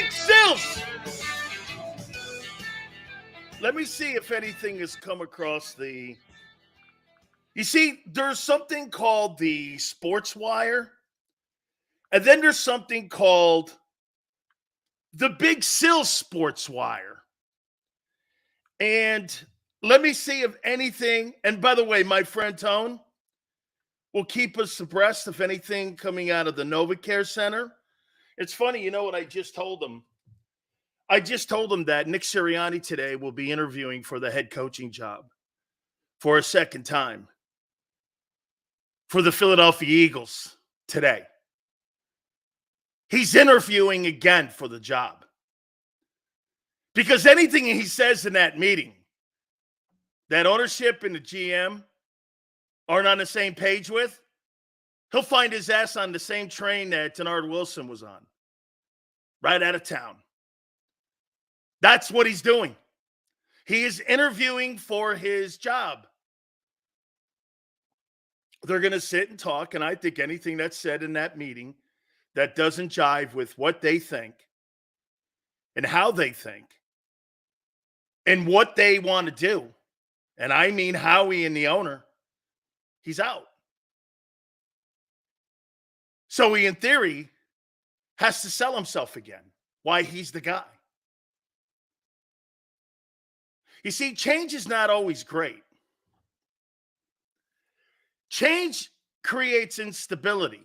Big Sills. Let me see if anything has come across the. You see, there's something called the Sports Wire, and then there's something called the Big Sills Sports Wire. And let me see if anything, and by the way, my friend Tone will keep us abreast of anything coming out of the NovaCare Center. It's funny, you know what I just told them? I just told them that Nick Sirianni today will be interviewing for the head coaching job for a second time for the Philadelphia Eagles today. He's interviewing again for the job. Because anything he says in that meeting, that ownership and the GM aren't on the same page with, he'll find his ass on the same train that Denard Wilson was on, right out of town. That's what he's doing. He is interviewing for his job. They're going to sit and talk, and I think anything that's said in that meeting that doesn't jive with what they think and how they think and what they want to do, and I mean Howie and the owner, he's out. So he, in theory, has to sell himself again. Why he's the guy. You see, change is not always great. Change creates instability.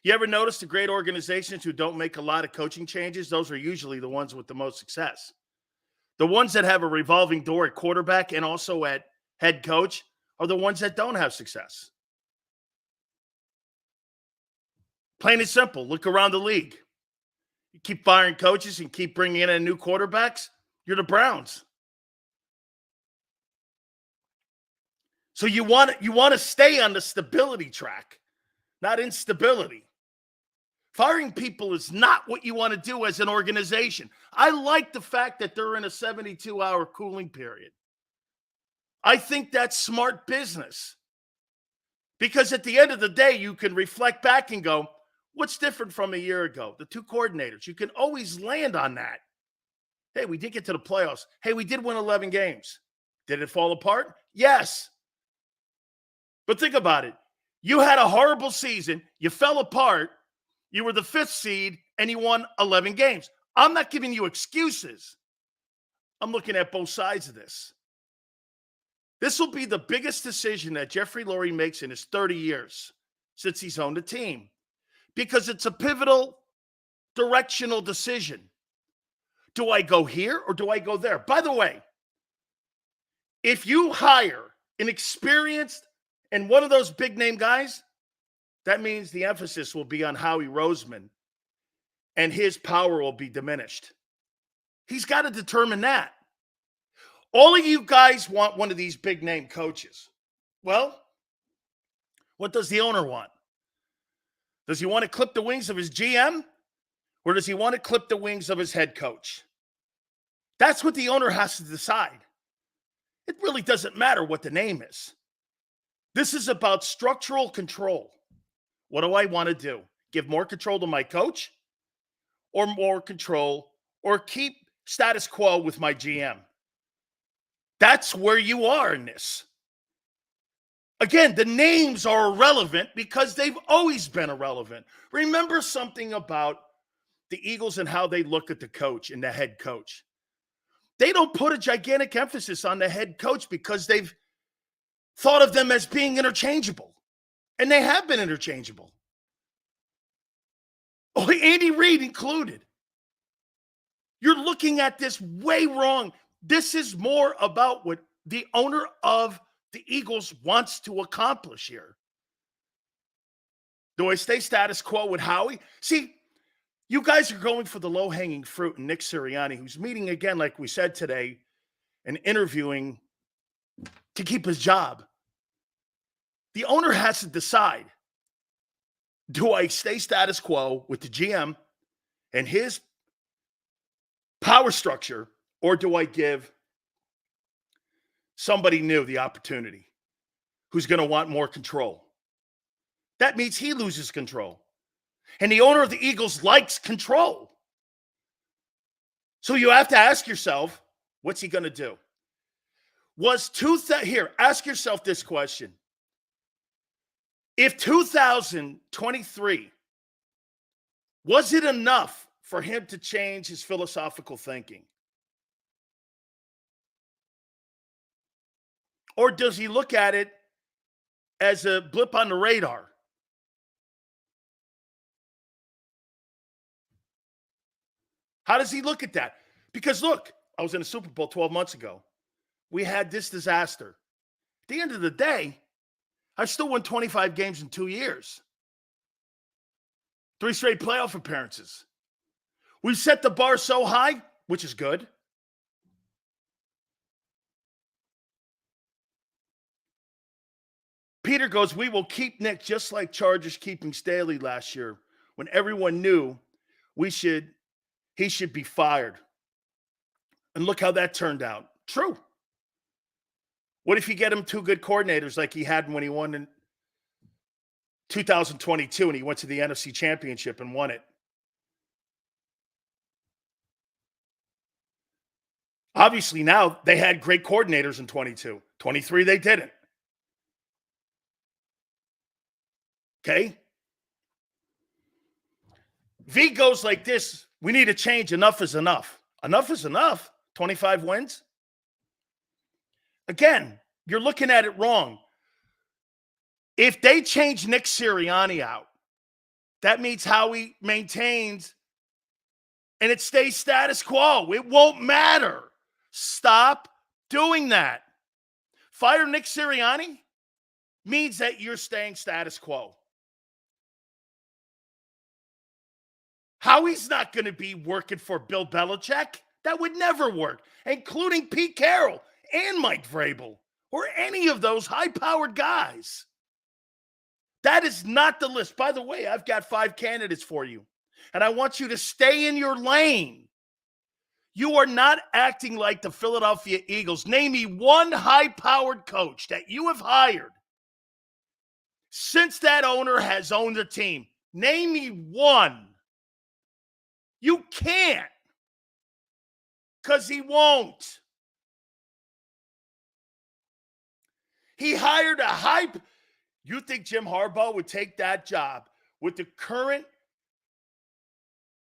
You ever notice the great organizations who don't make a lot of coaching changes? Those are usually the ones with the most success. The ones that have a revolving door at quarterback and also at head coach are the ones that don't have success. Plain and simple. Look around the league. You keep firing coaches and keep bringing in new quarterbacks, you're the Browns. So you want to stay on the stability track, not instability. Firing people is not what you want to do as an organization. I like the fact that they're in a 72-hour cooling period. I think that's smart business. Because at the end of the day, you can reflect back and go, what's different from a year ago? The two coordinators. You can always land on that. Hey, we did get to the playoffs. Hey, we did win 11 games. Did it fall apart? Yes. But think about it. You had a horrible season. You fell apart. You were the 5th seed, and you won 11 games. I'm not giving you excuses. I'm looking at both sides of this. This will be the biggest decision that Jeffrey Lurie makes in his 30 years since he's owned the team, because it's a pivotal, directional decision. Do I go here or do I go there? By the way, if you hire an experienced and one of those big-name guys, that means the emphasis will be on Howie Roseman, and his power will be diminished. He's got to determine that. All of you guys want one of these big-name coaches. Well, what does the owner want? Does he want to clip the wings of his GM, or does he want to clip the wings of his head coach? That's what the owner has to decide. It really doesn't matter what the name is. This is about structural control. What do I want to do? Give more control to my coach, or more control, or keep status quo with my GM? That's where you are in this. Again, the names are irrelevant because they've always been irrelevant. Remember something about the Eagles and how they look at the coach and the head coach. They don't put a gigantic emphasis on the head coach because they've thought of them as being interchangeable. And they have been interchangeable. Oh, Andy Reid included. You're looking at this way wrong. This is more about what the owner of the Eagles wants to accomplish here. Do I stay status quo with Howie? See, you guys are going for the low-hanging fruit, and Nick Sirianni, who's meeting again, like we said today, and interviewing to keep his job. The owner has to decide, do I stay status quo with the GM and his power structure, or do I give somebody new the opportunity who's going to want more control? That means he loses control. And the owner of the Eagles likes control. So you have to ask yourself, what's he going to do? Here, ask yourself this question. If 2023, was it enough for him to change his philosophical thinking? Or does he look at it as a blip on the radar? How does he look at that? Because look, I was in a Super Bowl 12 months ago. We had this disaster. At the end of the day, I still won 25 games in 2 years. 3 straight playoff appearances. We've set the bar so high, which is good. Peter goes, we will keep Nick just like Chargers keeping Staley last year when everyone knew he should be fired. And look how that turned out. True. What if you get him 2 good coordinators like he had when he won in 2022 and he went to the NFC Championship and won it? Obviously now they had great coordinators in 22. 23 they didn't. Okay? V goes like this. We need a change. Enough is enough. Enough is enough. 25 wins. Again, you're looking at it wrong. If they change Nick Sirianni out, that means Howie maintains and it stays status quo. It won't matter. Stop doing that. Fire Nick Sirianni means that you're staying status quo. Howie's not going to be working for Bill Belichick. That would never work, including Pete Carroll and Mike Vrabel or any of those high-powered guys. That is not the list. By the way, I've got 5 candidates for you, and I want you to stay in your lane. You are not acting like the Philadelphia Eagles. Name me one high-powered coach that you have hired since that owner has owned the team. Name me one. You can't, because he won't. He hired a hype. You think Jim Harbaugh would take that job with the current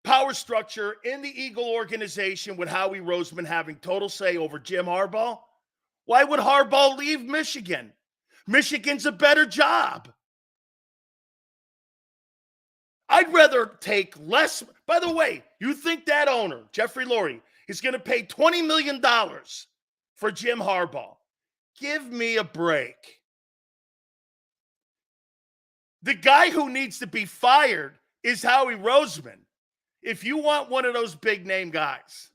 power structure in the Eagle organization with Howie Roseman having total say over Jim Harbaugh? Why would Harbaugh leave Michigan? Michigan's a better job. I'd rather take less. By the way, you think that owner, Jeffrey Lurie, is going to pay $20 million for Jim Harbaugh? Give me a break. The guy who needs to be fired is Howie Roseman, if you want one of those big name guys.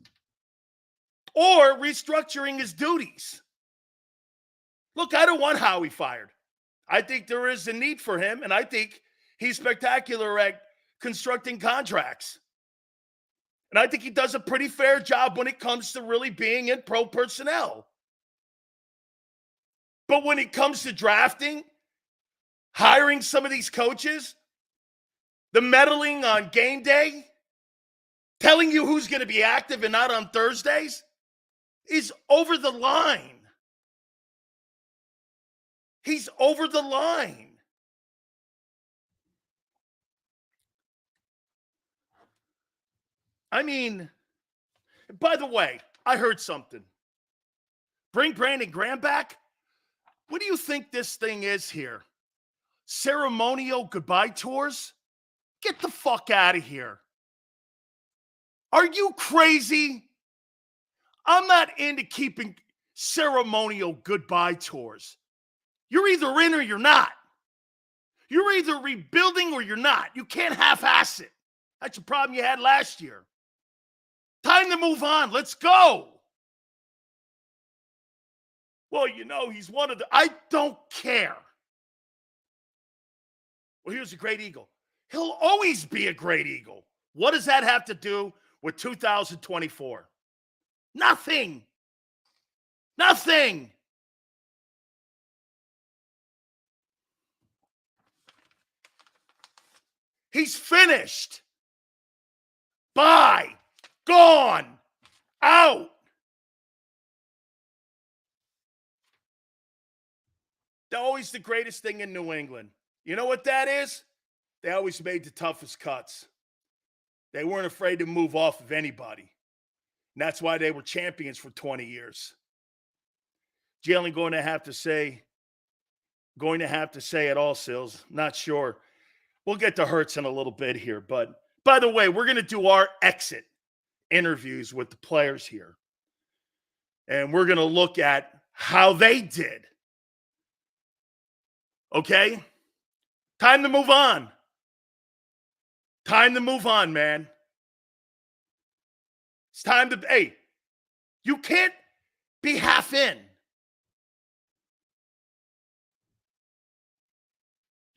Or restructuring his duties. Look, I don't want Howie fired. I think there is a need for him, and I think he's spectacular at constructing contracts. And I think he does a pretty fair job when it comes to really being in pro personnel. But when it comes to drafting, hiring some of these coaches, the meddling on game day, telling you who's going to be active and not on Thursdays, is over the line. He's over the line. I mean, by the way, I heard something. Bring Brandon Graham back? What do you think this thing is here? Ceremonial goodbye tours? Get the fuck out of here. Are you crazy? I'm not into keeping ceremonial goodbye tours. You're either in or you're not. You're either rebuilding or you're not. You can't half-ass it. That's the problem you had last year. Time to move on. Let's go. Well, you know, he's one of the... I don't care. Well, here's a great Eagle. He'll always be a great Eagle. What does that have to do with 2024? Nothing. Nothing. He's finished. Bye. Gone. Out. They're always the greatest thing in New England. You know what that is? They always made the toughest cuts. They weren't afraid to move off of anybody. And that's why they were champions for 20 years. Jalen going to have to say it all, Sills. Not sure. We'll get to Hurts in a little bit here. But by the way, we're going to do our exit interviews with the players here. And we're going to look at how they did. Okay? Time to move on. Time to move on, man. It's time to, hey, you can't be half in.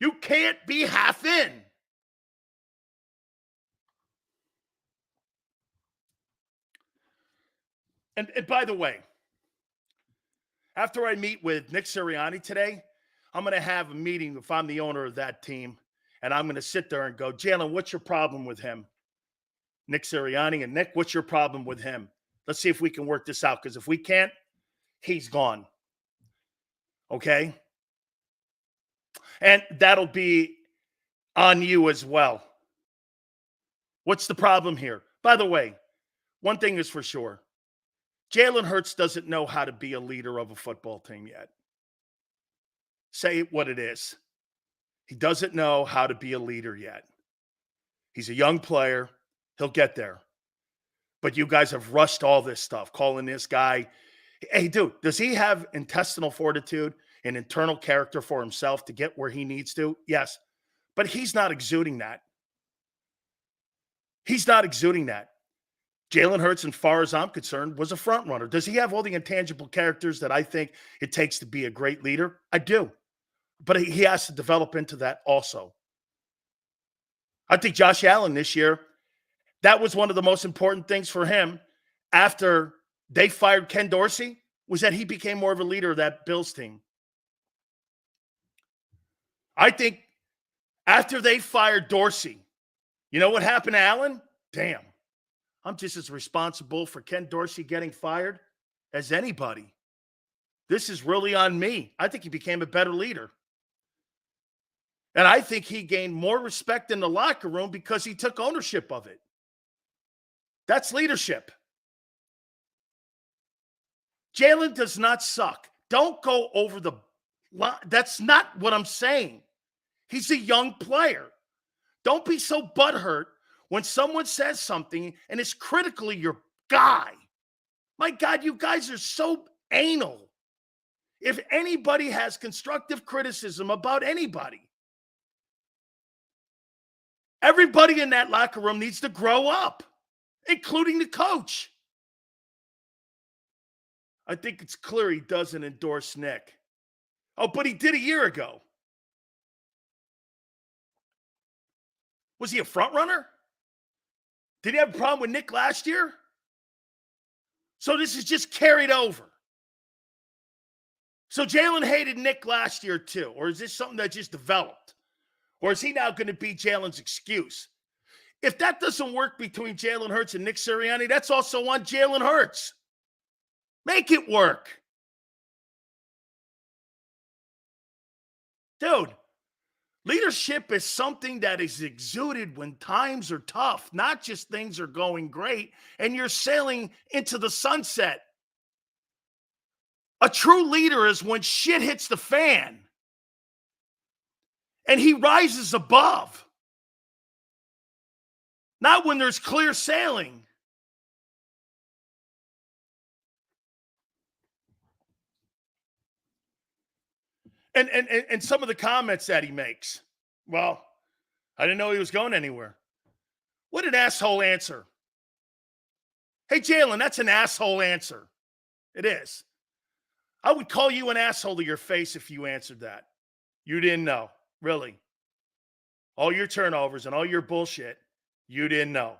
You can't be half in. And by the way, after I meet with Nick Sirianni today, I'm going to have a meeting if I'm the owner of that team, and I'm going to sit there and go, Jalen, what's your problem with him? Nick Sirianni, and Nick, what's your problem with him? Let's see if we can work this out, because if we can't, he's gone. Okay? And that'll be on you as well. What's the problem here? By the way, one thing is for sure. Jalen Hurts doesn't know how to be a leader of a football team yet. Say what it is. He doesn't know how to be a leader yet. He's a young player. He'll get there. But you guys have rushed all this stuff, calling this guy. Hey, dude, does he have intestinal fortitude and internal character for himself to get where he needs to? Yes. But he's not exuding that. He's not exuding that. Jalen Hurts, as far as I'm concerned, was a front runner. Does he have all the intangible characters that I think it takes to be a great leader? I do. But he has to develop into that also. I think Josh Allen this year, that was one of the most important things for him after they fired Ken Dorsey, was that he became more of a leader of that Bills team. I think after they fired Dorsey, you know what happened to Allen? Damn. I'm just as responsible for Ken Dorsey getting fired as anybody. This is really on me. I think he became a better leader. And I think he gained more respect in the locker room because he took ownership of it. That's leadership. Jalen does not suck. Don't go over the line. That's not what I'm saying. He's a young player. Don't be so butthurt when someone says something and it's critically your guy. My God, you guys are so anal. If anybody has constructive criticism about anybody, everybody in that locker room needs to grow up, including the coach. I think it's clear he doesn't endorse Nick. Oh, but he did a year ago. Was he a front runner? Did he have a problem with Nick last year? So this is just carried over. So Jalen hated Nick last year too, or is this something that just developed? Or is he now going to be Jalen's excuse? If that doesn't work between Jalen Hurts and Nick Sirianni, that's also on Jalen Hurts. Make it work. Dude, leadership is something that is exuded when times are tough, not just things are going great and you're sailing into the sunset. A true leader is when shit hits the fan and he rises above. Not when there's clear sailing. And some of the comments that he makes. Well, I didn't know he was going anywhere. What an asshole answer. Hey, Jalen, that's an asshole answer. It is. I would call you an asshole to your face if you answered that. You didn't know. Really. All your turnovers and all your bullshit, you didn't know.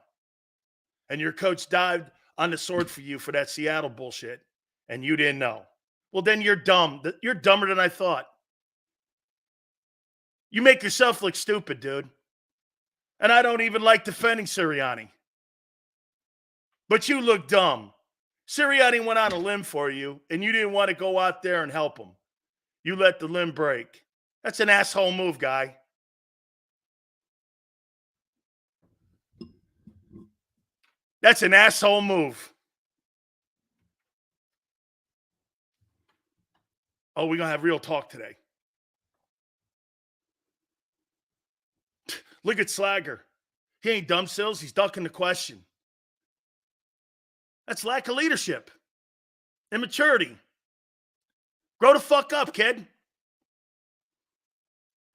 And your coach dived on the sword for you for that Seattle bullshit, and you didn't know. Well, then you're dumb. You're dumber than I thought. You make yourself look stupid, dude. And I don't even like defending Sirianni. But you look dumb. Sirianni went on a limb for you, and you didn't want to go out there and help him. You let the limb break. That's an asshole move, guy. That's an asshole move. Oh, we're going to have real talk today. Look at Slagger. He ain't dumb sills. He's ducking the question. That's lack of leadership. Immaturity. Grow the fuck up, kid.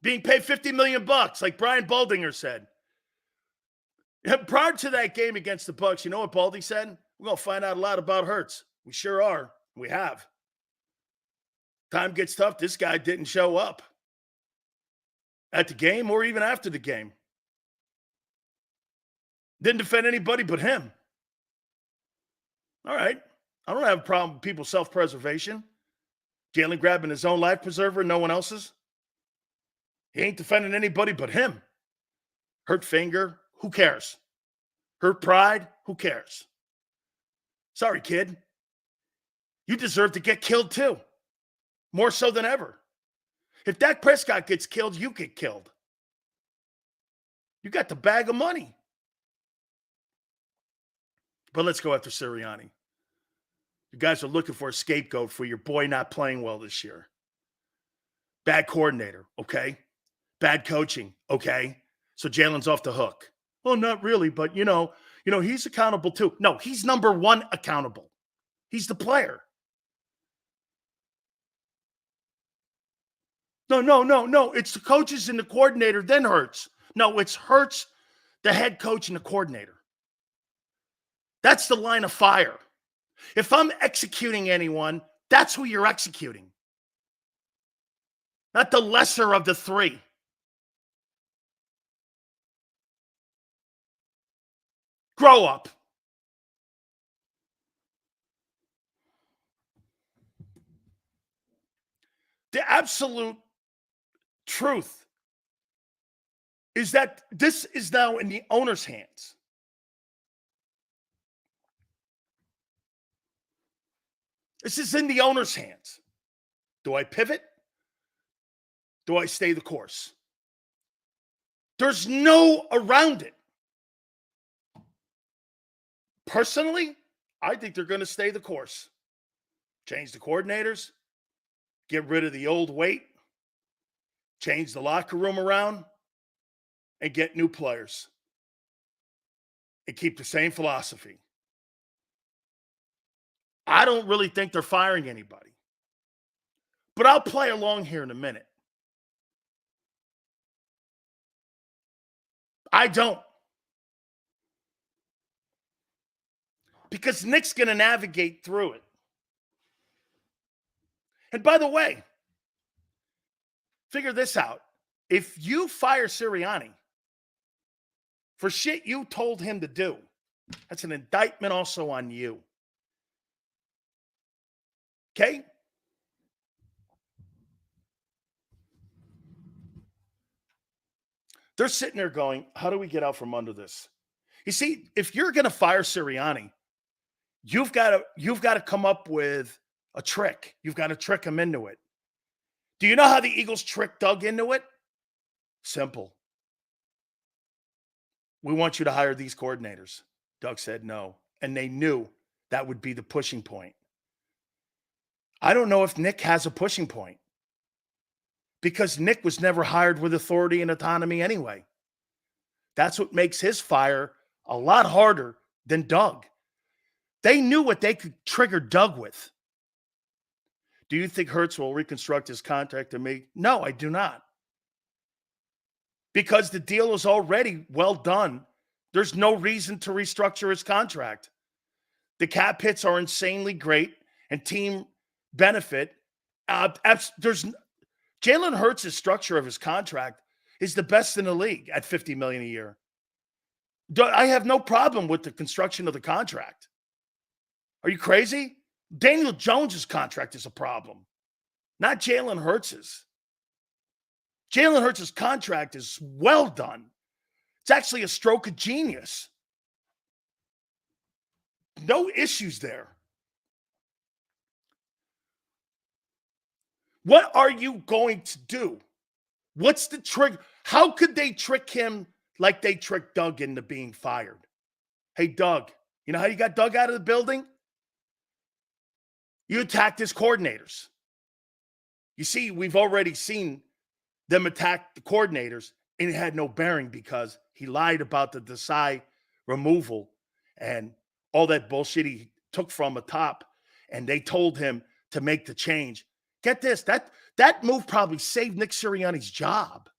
Being paid $50 million, like Brian Baldinger said. Prior to that game against the Bucks, you know what Baldy said? We're going to find out a lot about Hurts. We sure are. We have. Time gets tough. This guy didn't show up at the game or even after the game. Didn't defend anybody but him. All right. I don't have a problem with people's self-preservation. Jalen grabbing his own life preserver and no one else's. He ain't defending anybody but him. Hurt finger. Who cares? Hurt pride? Who cares? Sorry, kid. You deserve to get killed too. More so than ever. If Dak Prescott gets killed, you get killed. You got the bag of money. But let's go after Sirianni. You guys are looking for a scapegoat for your boy not playing well this year. Bad coordinator, okay? Bad coaching, okay? So Jalen's off the hook. Well, not really, but you know, he's accountable too. No, he's number one accountable. He's the player. No. It's the coaches and the coordinator, then Hurts. No, it's Hurts, the head coach, and the coordinator. That's the line of fire. If I'm executing anyone, that's who you're executing. Not the lesser of the three. Grow up. The absolute truth is that this is now in the owner's hands. This is in the owner's hands. Do I pivot? Do I stay the course? There's no around it. Personally, I think they're going to stay the course. Change the coordinators, get rid of the old weight, change the locker room around, and get new players. And keep the same philosophy. I don't really think they're firing anybody. But I'll play along here in a minute. I don't. Because Nick's going to navigate through it. And by the way, figure this out. If you fire Sirianni for shit you told him to do, that's an indictment also on you. Okay? They're sitting there going, how do we get out from under this? You see, if you're going to fire Sirianni, you've got to come up with a trick. You've got to trick him into it. Do you know how the Eagles tricked Doug into it? Simple. We want you to hire these coordinators. Doug said no. And they knew that would be the pushing point. I don't know if Nick has a pushing point. Because Nick was never hired with authority and autonomy anyway. That's what makes his fire a lot harder than Doug. They knew what they could trigger Doug with. Do you think Hurts will reconstruct his contract to me? No, I do not. Because the deal is already well done. There's no reason to restructure his contract. The cap hits are insanely great and team benefit. Jalen Hurts' structure of his contract is the best in the league at $50 million a year. I have no problem with the construction of the contract. Are you crazy? Daniel Jones' contract is a problem, not Jalen Hurts'. Jalen Hurts' contract is well done. It's actually a stroke of genius. No issues there. What are you going to do? What's the trick? How could they trick him like they tricked Doug into being fired? Hey, Doug, you know how you got Doug out of the building? You attacked his coordinators. You see, we've already seen them attack the coordinators, and it had no bearing because he lied about the Desai removal and all that bullshit he took from the top, and they told him to make the change. Get this, that move probably saved Nick Sirianni's job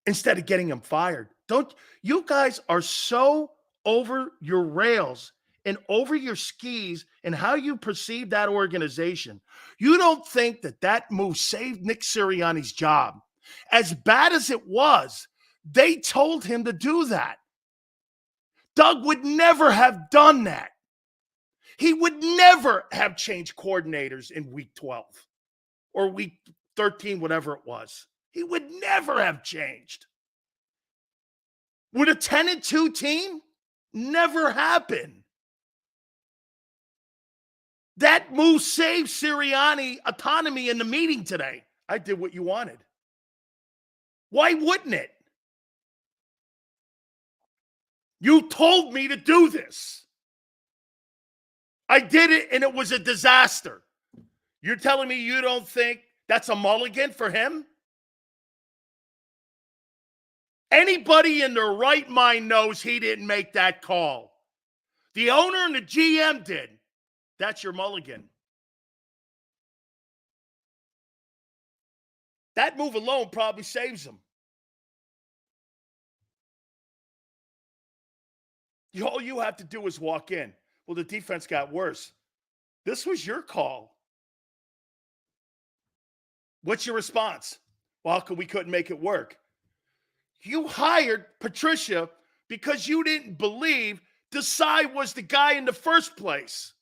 instead of getting him fired. Don't you guys are so over your rails and over your skis and how you perceive that organization. You don't think that move saved Nick Sirianni's job. As bad as it was, they told him to do that. Doug would never have done that. He would never have changed coordinators in week 12 or week 13, whatever it was. He would never have changed. Would a 10-2 team never happen? That move saved Sirianni autonomy in the meeting today. I did what you wanted. Why wouldn't it? You told me to do this. I did it, and it was a disaster. You're telling me you don't think that's a mulligan for him? Anybody in their right mind knows he didn't make that call. The owner and the GM did. That's your mulligan. That move alone probably saves him. All you have to do is walk in. Well, the defense got worse. This was your call. What's your response? Well, how come we couldn't make it work? You hired Patricia because you didn't believe Desai was the guy in the first place.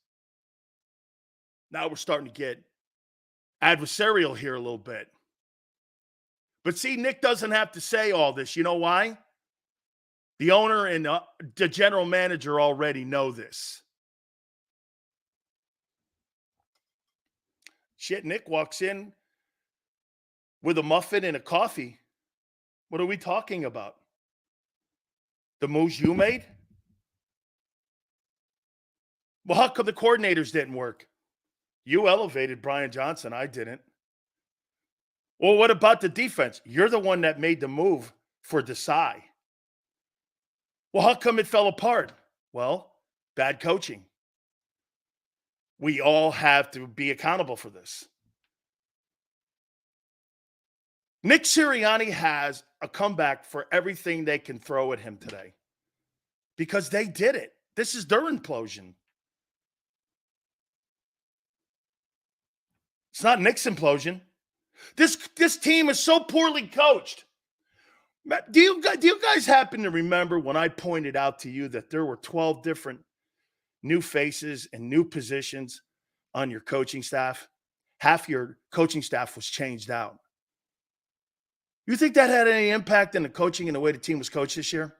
Now we're starting to get adversarial here a little bit. But see, Nick doesn't have to say all this. You know why? The owner and the general manager already know this. Shit, Nick walks in with a muffin and a coffee. What are we talking about? The moves you made? Well, how come the coordinators didn't work? You elevated Brian Johnson. I didn't. Well, what about the defense? You're the one that made the move for Desai. Well, how come it fell apart? Well, bad coaching. We all have to be accountable for this. Nick Sirianni has a comeback for everything they can throw at him today because they did it. This is their implosion. It's not Nick's implosion. This team is so poorly coached. Do you guys happen to remember when I pointed out to you that there were 12 different new faces and new positions on your coaching staff? Half your coaching staff was changed out. You think that had any impact on the coaching and the way the team was coached this year?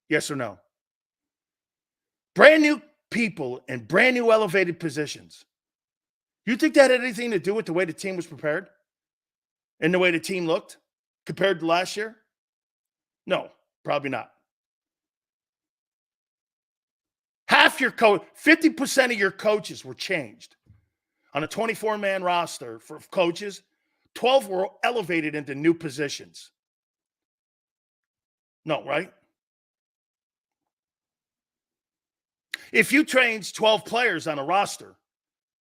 Yes or no? Brand new people and brand new elevated positions. You think that had anything to do with the way the team was prepared and the way the team looked compared to last year? No, probably not. Half your 50% of your coaches were changed. On a 24-man roster for coaches, 12 were elevated into new positions. No, right? If you changed 12 players on a roster,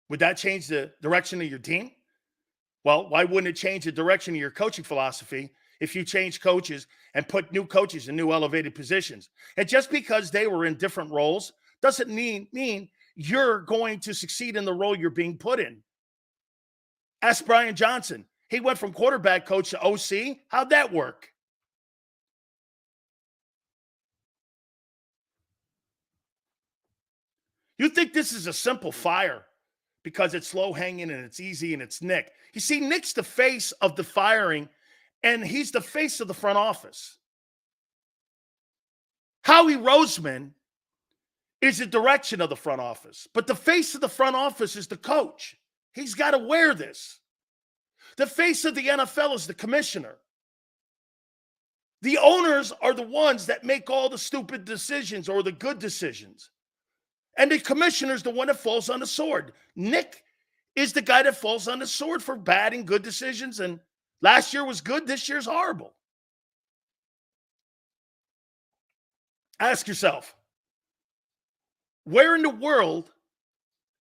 would that change the direction of your team? Well, why wouldn't it change the direction of your coaching philosophy if you change coaches and put new coaches in new elevated positions? And just because they were in different roles doesn't mean you're going to succeed in the role you're being put in. Ask Brian Johnson. He went from quarterback coach to OC. How'd that work? You think this is a simple fire because it's low hanging and it's easy and it's Nick. You see, Nick's the face of the firing and he's the face of the front office. Howie Roseman is the direction of the front office, but the face of the front office is the coach. He's got to wear this. The face of the NFL is the commissioner. The owners are the ones that make all the stupid decisions or the good decisions. And the commissioner's the one that falls on the sword. Nick is the guy that falls on the sword for bad and good decisions. And last year was good. This year's horrible. Ask yourself, where in the world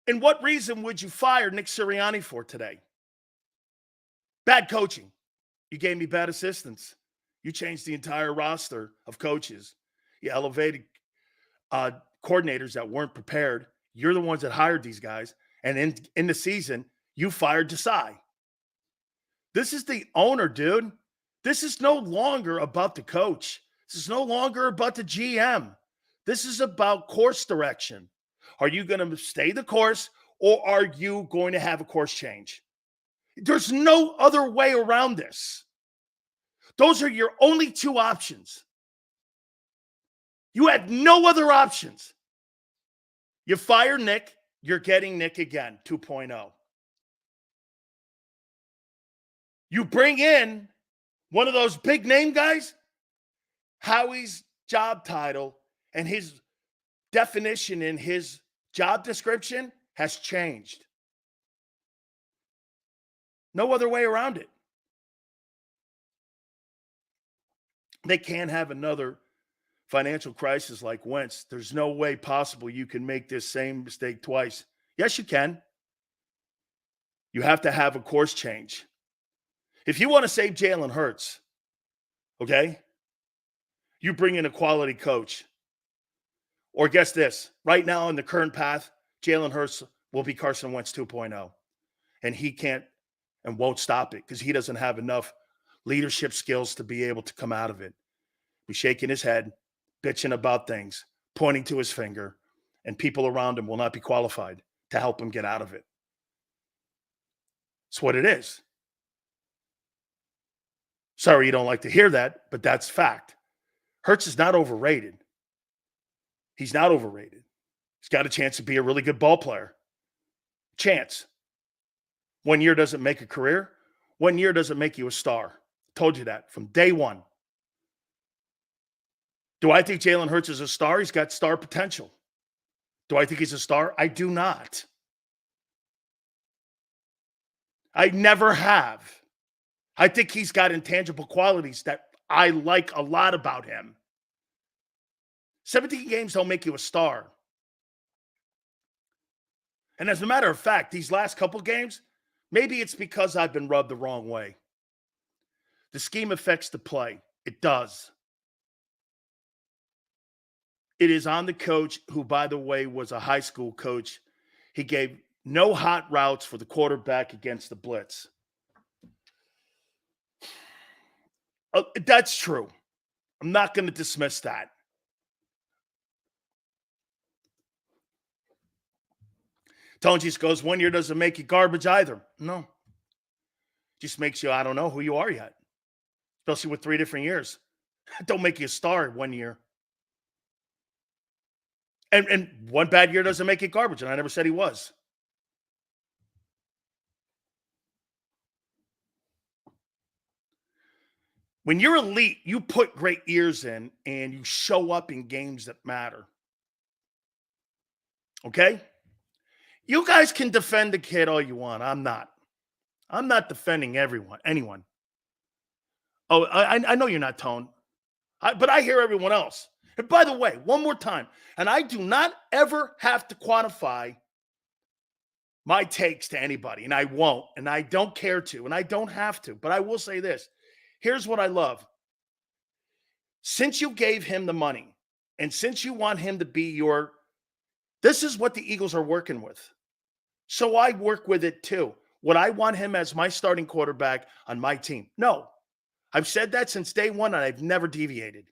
and what reason would you fire Nick Sirianni for today? Bad coaching. You gave me bad assistants. You changed the entire roster of coaches. You elevated coordinators that weren't prepared. You're the ones that hired these guys. And in the season, you fired Desai. This is the owner, dude. This is no longer about the coach. This is no longer about the GM. This is about course direction. Are you going to stay the course, or are you going to have a course change? There's no other way around this. Those are your only two options. You had no other options. You fire Nick, you're getting Nick again, 2.0. You bring in one of those big name guys, Howie's job title and his definition in his job description has changed. No other way around it. They can't have another financial crisis like Wentz. There's no way possible you can make this same mistake twice. Yes, you can. You have to have a course change. If you want to save Jalen Hurts, okay, you bring in a quality coach. Or guess this, right now in the current path, Jalen Hurts will be Carson Wentz 2.0. And he can't and won't stop it because he doesn't have enough leadership skills to be able to come out of it. He's shaking his head, bitching about things, pointing to his finger, and people around him will not be qualified to help him get out of it. It's what it is. Sorry you don't like to hear that, but that's fact. Hurts is not overrated. He's not overrated. He's got a chance to be a really good ball player. Chance. 1 year doesn't make a career. 1 year doesn't make you a star. Told you that from day one. Do I think Jalen Hurts is a star? He's got star potential. Do I think he's a star? I do not. I never have. I think he's got intangible qualities that I like a lot about him. 17 games don't make you a star. And as a matter of fact, these last couple games, maybe it's because I've been rubbed the wrong way. The scheme affects the play. It does. It is on the coach, who, by the way, was a high school coach. He gave no hot routes for the quarterback against the blitz. That's true. I'm not going to dismiss that. Tonjes goes, 1 year doesn't make you garbage either. No. Just makes you, I don't know who you are yet. Especially with 3 different years. Don't make you a star 1 year. And 1 bad year doesn't make it garbage, and I never said he was. When you're elite, you put great years in, and you show up in games that matter. Okay? You guys can defend the kid all you want. I'm not. I'm not defending anyone. Oh, I know you're not, Tone. But I hear everyone else. And by the way, one more time, and I do not ever have to quantify my takes to anybody, and I won't, and I don't care to, and I don't have to, but I will say this. Here's what I love. Since you gave him the money, and since you want him to be this is what the Eagles are working with. So I work with it too. Would I want him as my starting quarterback on my team? No. I've said that since day one, and I've never deviated.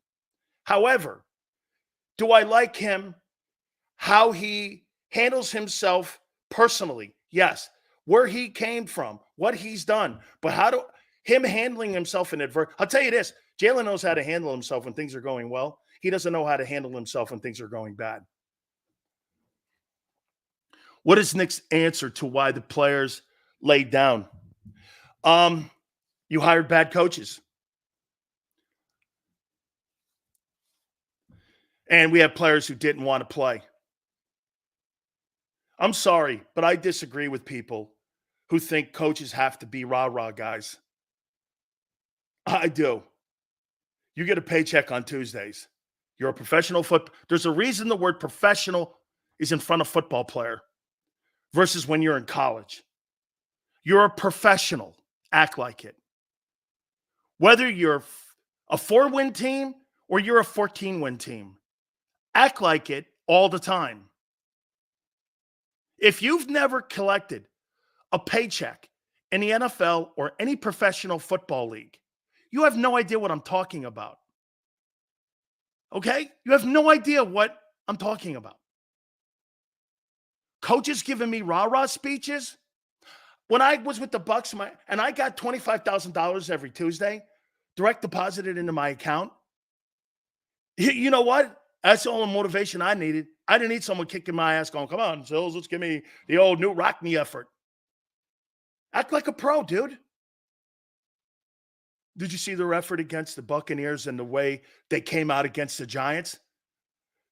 However, do I like him, how he handles himself personally? Yes. Where he came from, what he's done. But him handling himself in adversity. I'll tell you this, Jalen knows how to handle himself when things are going well. He doesn't know how to handle himself when things are going bad. What is Nick's answer to why the players laid down? You hired bad coaches. And we have players who didn't want to play. I'm sorry, but I disagree with people who think coaches have to be rah-rah guys. I do. You get a paycheck on Tuesdays. You're a professional There's a reason the word professional is in front of football player versus when you're in college. You're a professional. Act like it. Whether you're a 4-win team or you're a 14-win team, act like it all the time. If you've never collected a paycheck in the NFL or any professional football league, you have no idea what I'm talking about. Okay? You have no idea what I'm talking about. Coaches giving me rah-rah speeches. When I was with the Bucks, and I got $25,000 every Tuesday, direct deposited into my account. You know what? That's all the motivation I needed. I didn't need someone kicking my ass going, come on, Sills, let's give me the old New Rockney effort. Act like a pro, dude. Did you see their effort against the Buccaneers and the way they came out against the Giants?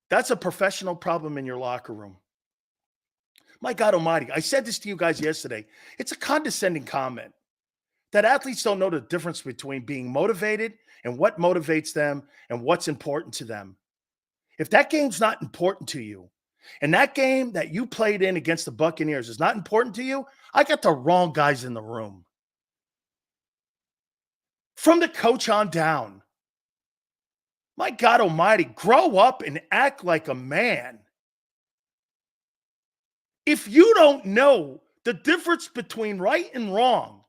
That's a professional problem in your locker room. My God almighty, I said this to you guys yesterday. It's a condescending comment that athletes don't know the difference between being motivated and what motivates them and what's important to them. If that game's not important to you, and that game that you played in against the Buccaneers is not important to you, I got the wrong guys in the room. From the coach on down. My God almighty, grow up and act like a man. If you don't know the difference between right and wrong,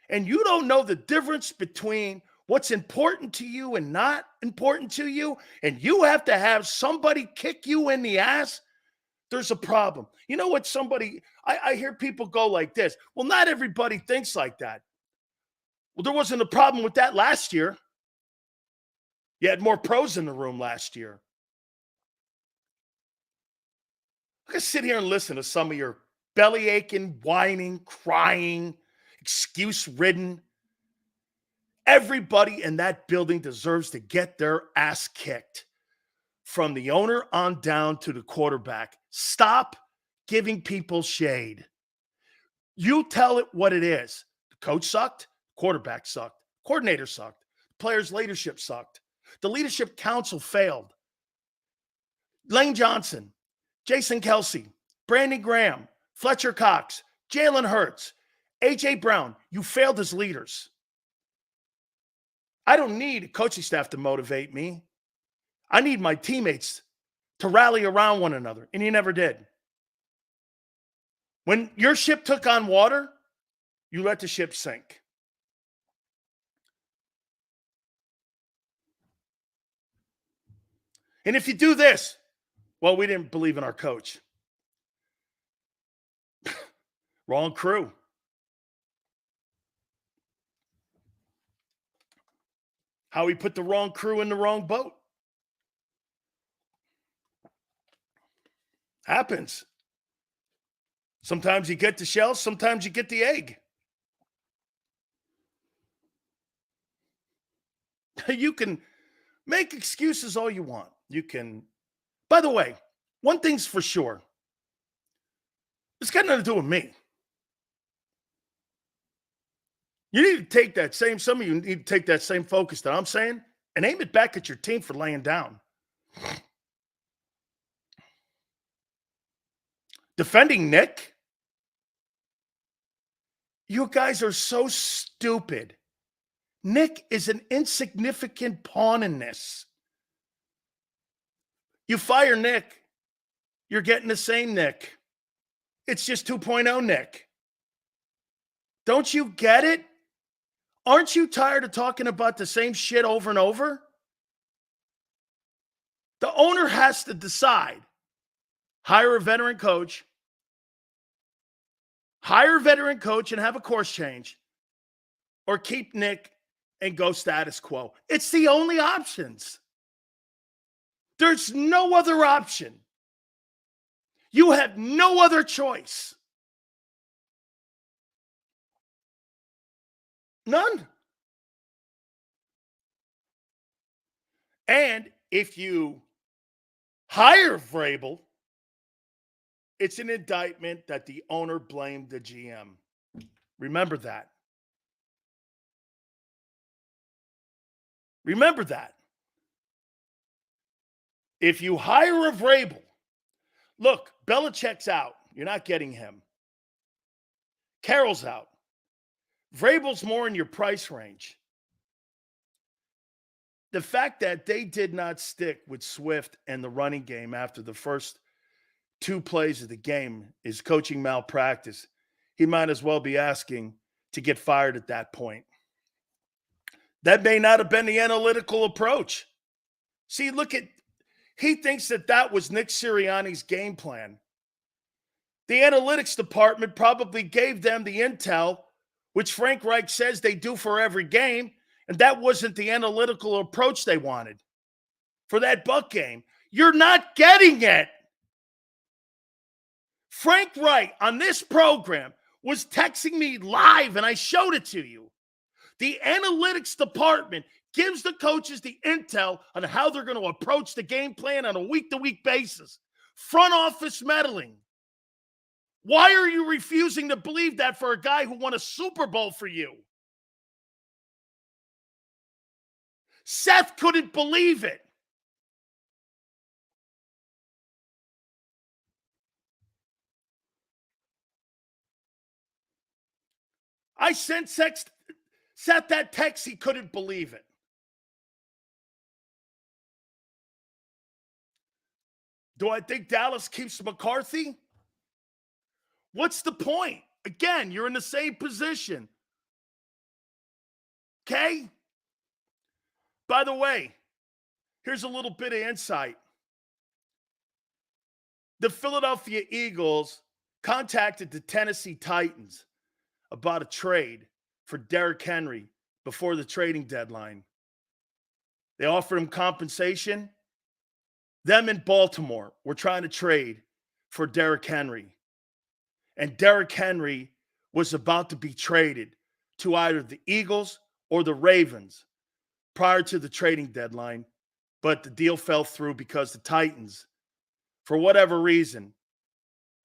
and you don't know the difference between what's important to you and not important to you, and you have to have somebody kick you in the ass, there's a problem. You know what? I hear people go like this. Well, not everybody thinks like that. Well, there wasn't a problem with that last year. You had more pros in the room last year. I can sit here and listen to some of your belly aching, whining, crying, excuse ridden. Everybody in that building deserves to get their ass kicked from the owner on down to the quarterback. Stop giving people shade. You tell it what it is. The coach sucked. Quarterback sucked. Coordinator sucked. Players' leadership sucked. The leadership council failed. Lane Johnson, Jason Kelsey, Brandon Graham, Fletcher Cox, Jalen Hurts, A.J. Brown, you failed as leaders. I don't need a coaching staff to motivate me. I need my teammates to rally around one another, and you never did. When your ship took on water, you let the ship sink. And if you do this, well, we didn't believe in our coach. Wrong crew. How we put the wrong crew in the wrong boat. Happens. Sometimes you get the shell, sometimes you get the egg. You can make excuses all you want. You can, by the way, one thing's for sure. It's got nothing to do with me. You need to take that same, some of you need to take that same focus that I'm saying and aim it back at your team for laying down. Defending Nick? You guys are so stupid. Nick is an insignificant pawn in this. You fire Nick, you're getting the same Nick. It's just 2.0 Nick. Don't you get it? Aren't you tired of talking about the same shit over and over? The owner has to decide. Hire a veteran coach. Hire a veteran coach and have a course change. Or keep Nick and go status quo. It's the only options. There's no other option. You have no other choice. None. And if you hire Vrabel, it's an indictment that the owner blamed the GM. Remember that. Remember that. If you hire a Vrabel, look, Belichick's out. You're not getting him. Carroll's out. Vrabel's more in your price range. The fact that they did not stick with Swift and the running game after the first 2 plays of the game is coaching malpractice. He might as well be asking to get fired at that point. That may not have been the analytical approach. See, he thinks that was Nick Sirianni's game plan. The analytics department probably gave them the intel, which Frank Reich says they do for every game, and that wasn't the analytical approach they wanted for that Buck game. You're not getting it. Frank Reich on this program was texting me live, and I showed it to you. The analytics department gives the coaches the intel on how they're going to approach the game plan on a week-to-week basis. Front office meddling. Why are you refusing to believe that for a guy who won a Super Bowl for you? Seth couldn't believe it. I sent Seth that text. He couldn't believe it. Do I think Dallas keeps McCarthy? What's the point? Again, you're in the same position. Okay? By the way, here's a little bit of insight. The Philadelphia Eagles contacted the Tennessee Titans about a trade for Derrick Henry before the trading deadline. They offered him compensation. Them in Baltimore were trying to trade for Derrick Henry. And Derrick Henry was about to be traded to either the Eagles or the Ravens prior to the trading deadline. But the deal fell through because the Titans, for whatever reason,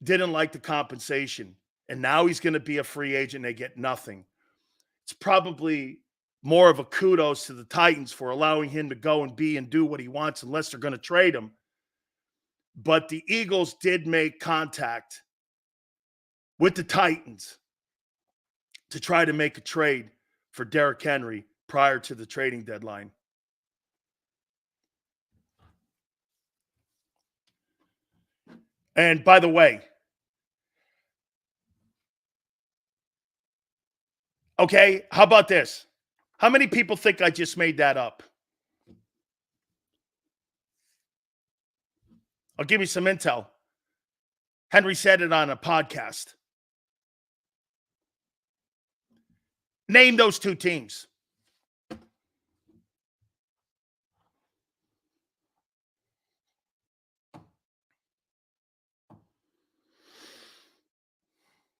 didn't like the compensation. And now he's going to be a free agent. They get nothing. It's probably more of a kudos to the Titans for allowing him to go and be and do what he wants unless they're going to trade him. But the Eagles did make contact with the Titans to try to make a trade for Derrick Henry prior to the trading deadline. And by the way, okay, how about this? How many people think I just made that up? I'll give you some intel. Henry said it on a podcast. Name those 2 teams.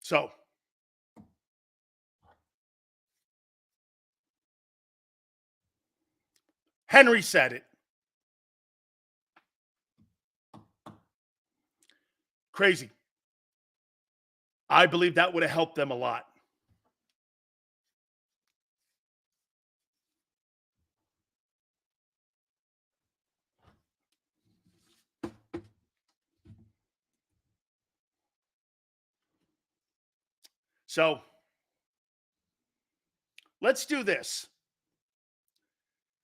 So, Henry said it. Crazy. I believe that would have helped them a lot. So, let's do this.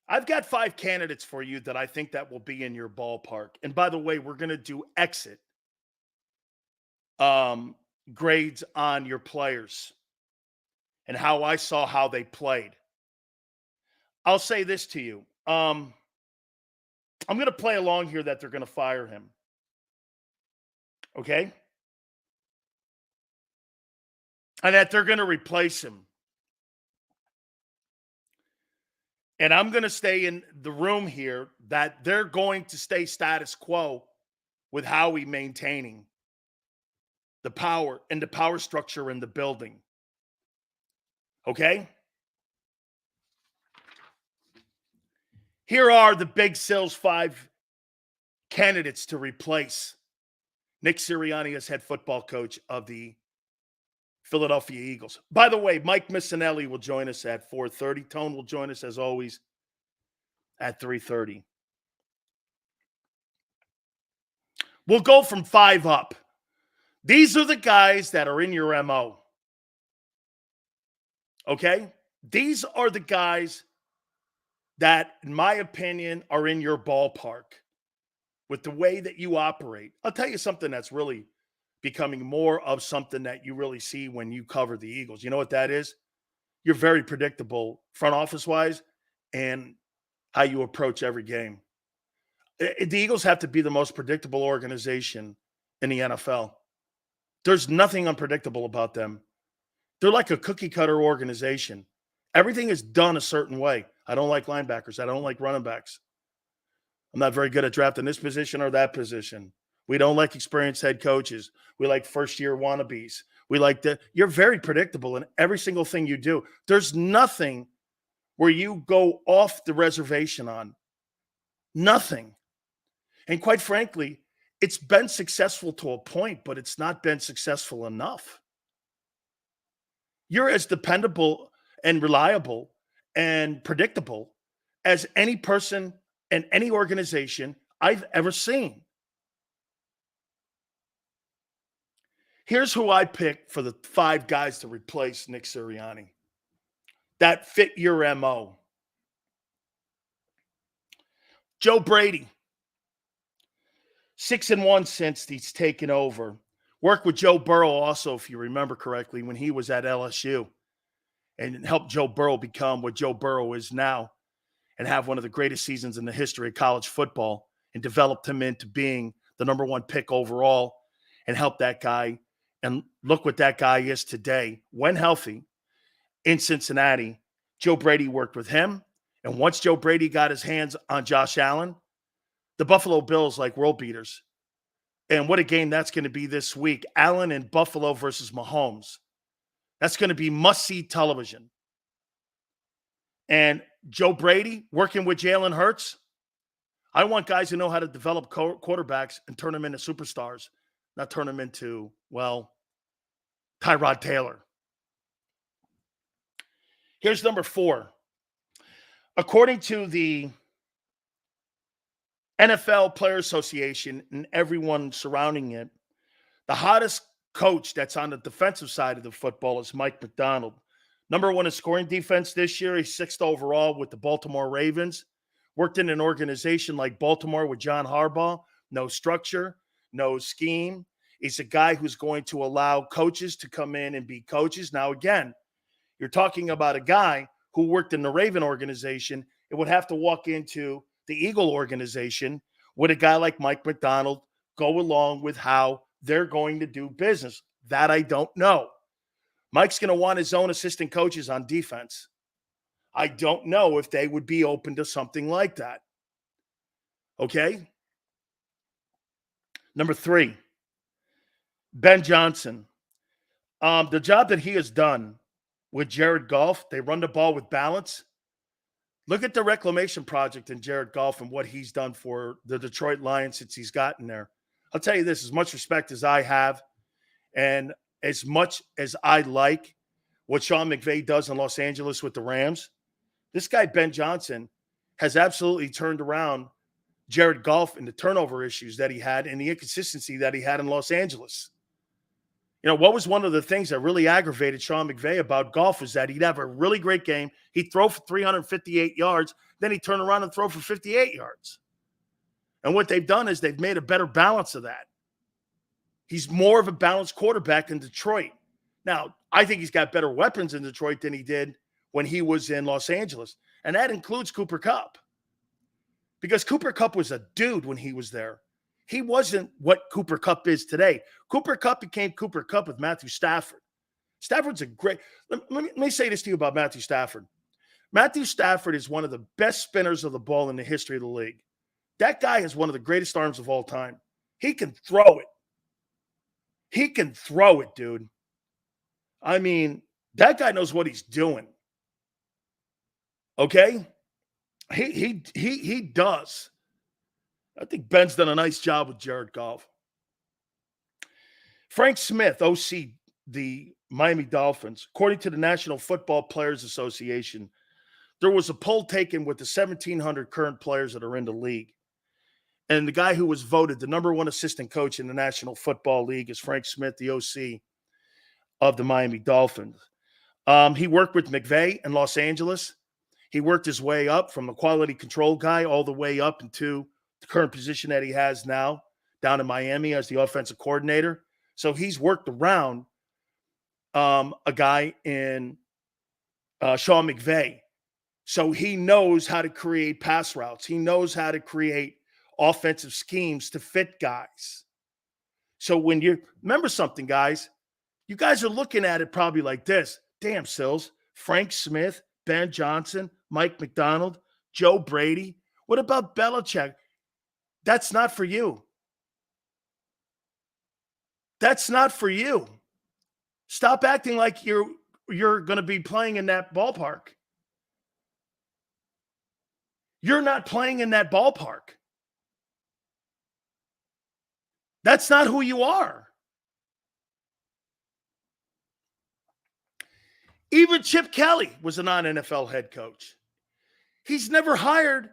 I've got 5 candidates for you that I think that will be in your ballpark. And by the way, we're going to do exit grades on your players and how I saw how they played. I'll say this to you. I'm going to play along here that they're going to fire him. Okay? And that they're going to replace him. And I'm going to stay in the room here that they're going to stay status quo with Howie maintaining the power and the power structure in the building. Okay? Here are the Big Sil's 5 candidates to replace Nick Sirianni as head football coach of the Philadelphia Eagles. By the way, Mike Missinelli will join us at 4:30. Tone will join us, as always, at 3:30. We'll go from 5 up. These are the guys that are in your MO. Okay? These are the guys that, in my opinion, are in your ballpark with the way that you operate. I'll tell you something that's really becoming more of something that you really see when you cover the Eagles. You know what that is? You're very predictable front office-wise and how you approach every game. The Eagles have to be the most predictable organization in the NFL. There's nothing unpredictable about them. They're like a cookie-cutter organization. Everything is done a certain way. I don't like linebackers. I don't like running backs. I'm not very good at drafting this position or that position. We don't like experienced head coaches. We like first-year wannabes. We like that. You're very predictable in every single thing you do. There's nothing where you go off the reservation on. Nothing. And quite frankly, it's been successful to a point, but it's not been successful enough. You're as dependable and reliable and predictable as any person and any organization I've ever seen. Here's who I picked for the 5 guys to replace Nick Sirianni that fit your MO. Joe Brady, 6-1 since he's taken over. Worked with Joe Burrow also, if you remember correctly, when he was at LSU, and helped Joe Burrow become what Joe Burrow is now and have one of the greatest seasons in the history of college football, and developed him into being the number 1 pick overall and helped that guy. And look what that guy is today. When healthy in Cincinnati, Joe Brady worked with him. And once Joe Brady got his hands on Josh Allen, the Buffalo Bills like world beaters. And what a game that's going to be this week. Allen and Buffalo versus Mahomes. That's going to be must-see television. And Joe Brady working with Jalen Hurts. I want guys who know how to develop quarterbacks and turn them into superstars, not turn them into, well, Tyrod Taylor. Here's number 4. According to the NFL Player Association and everyone surrounding it, the hottest coach that's on the defensive side of the football is Mike Macdonald. Number 1 in scoring defense this year. He's 6th overall with the Baltimore Ravens. Worked in an organization like Baltimore with John Harbaugh. No structure, no scheme. He's a guy who's going to allow coaches to come in and be coaches. Now, again, you're talking about a guy who worked in the Raven organization and would have to walk into the Eagle organization with a guy like Mike Macdonald go along with how they're going to do business. That I don't know. Mike's going to want his own assistant coaches on defense. I don't know if they would be open to something like that. Okay? Number 3, Ben Johnson. The job that he has done with Jared Goff, they run the ball with balance. Look at the reclamation project in Jared Goff and what he's done for the Detroit Lions since he's gotten there. I'll tell you this, as much respect as I have and as much as I like what Sean McVay does in Los Angeles with the Rams, this guy, Ben Johnson, has absolutely turned around Jared Goff and the turnover issues that he had and the inconsistency that he had in Los Angeles. You know, what was one of the things that really aggravated Sean McVay about Goff was that he'd have a really great game. He'd throw for 358 yards. Then he'd turn around and throw for 58 yards. And what they've done is they've made a better balance of that. He's more of a balanced quarterback in Detroit. Now, I think he's got better weapons in Detroit than he did when he was in Los Angeles. And that includes Cooper Kupp. Because Cooper Kupp was a dude when he was there. He wasn't what Cooper Kupp is today. Cooper Kupp became Cooper Kupp with Matthew Stafford. Stafford's a great – let me say this to you about Matthew Stafford. Matthew Stafford is one of the best spinners of the ball in the history of the league. That guy has one of the greatest arms of all time. He can throw it. He can throw it, dude. I mean, that guy knows what he's doing. Okay? He does. I think Ben's done a nice job with Jared Goff. Frank Smith, OC, the Miami Dolphins, according to the National Football Players Association, there was a poll taken with the 1,700 current players that are in the league. And the guy who was voted the number one assistant coach in the National Football League is Frank Smith, the OC of the Miami Dolphins. He worked with McVay in Los Angeles. He worked his way up from the quality control guy all the way up into the current position that he has now down in Miami as the offensive coordinator. So he's worked around a guy in Sean McVay. So he knows how to create pass routes. He knows how to create offensive schemes to fit guys. So when you remember something, guys, you guys are looking at it probably like this. Damn, Sills, Frank Smith, Ben Johnson, Mike McDonald, Joe Brady. What about Belichick? That's not for you. That's not for you. Stop acting like you're going to be playing in that ballpark. You're not playing in that ballpark. That's not who you are. Even Chip Kelly was a non-NFL head coach. He's never hired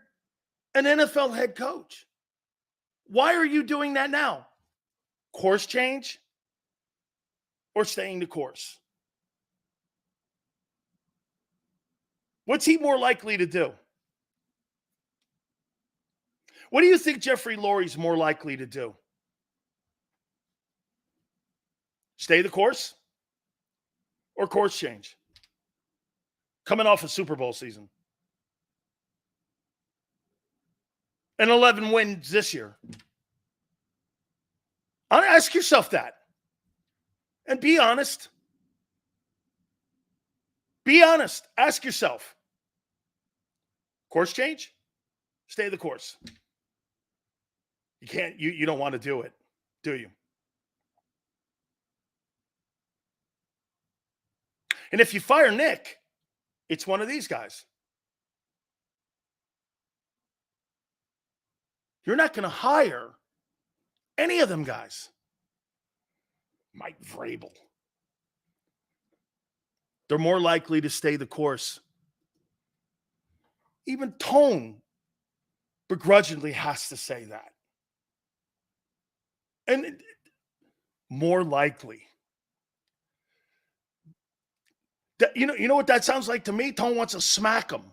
an NFL head coach. Why are you doing that now? Course change or staying the course? What's he more likely to do? What do you think Jeffrey Lurie's more likely to do? Stay the course or course change? Coming off a Super Bowl season. And 11 wins this year. Ask yourself that. And be honest. Be honest. Ask yourself. Course change? Stay the course. You can't, you don't want to do it, do you? And if you fire Nick, it's one of these guys. You're not going to hire any of them guys. Mike Vrabel. They're more likely to stay the course. Even Tone begrudgingly has to say that. And more likely. That, you know what that sounds like to me? Tone wants to smack him.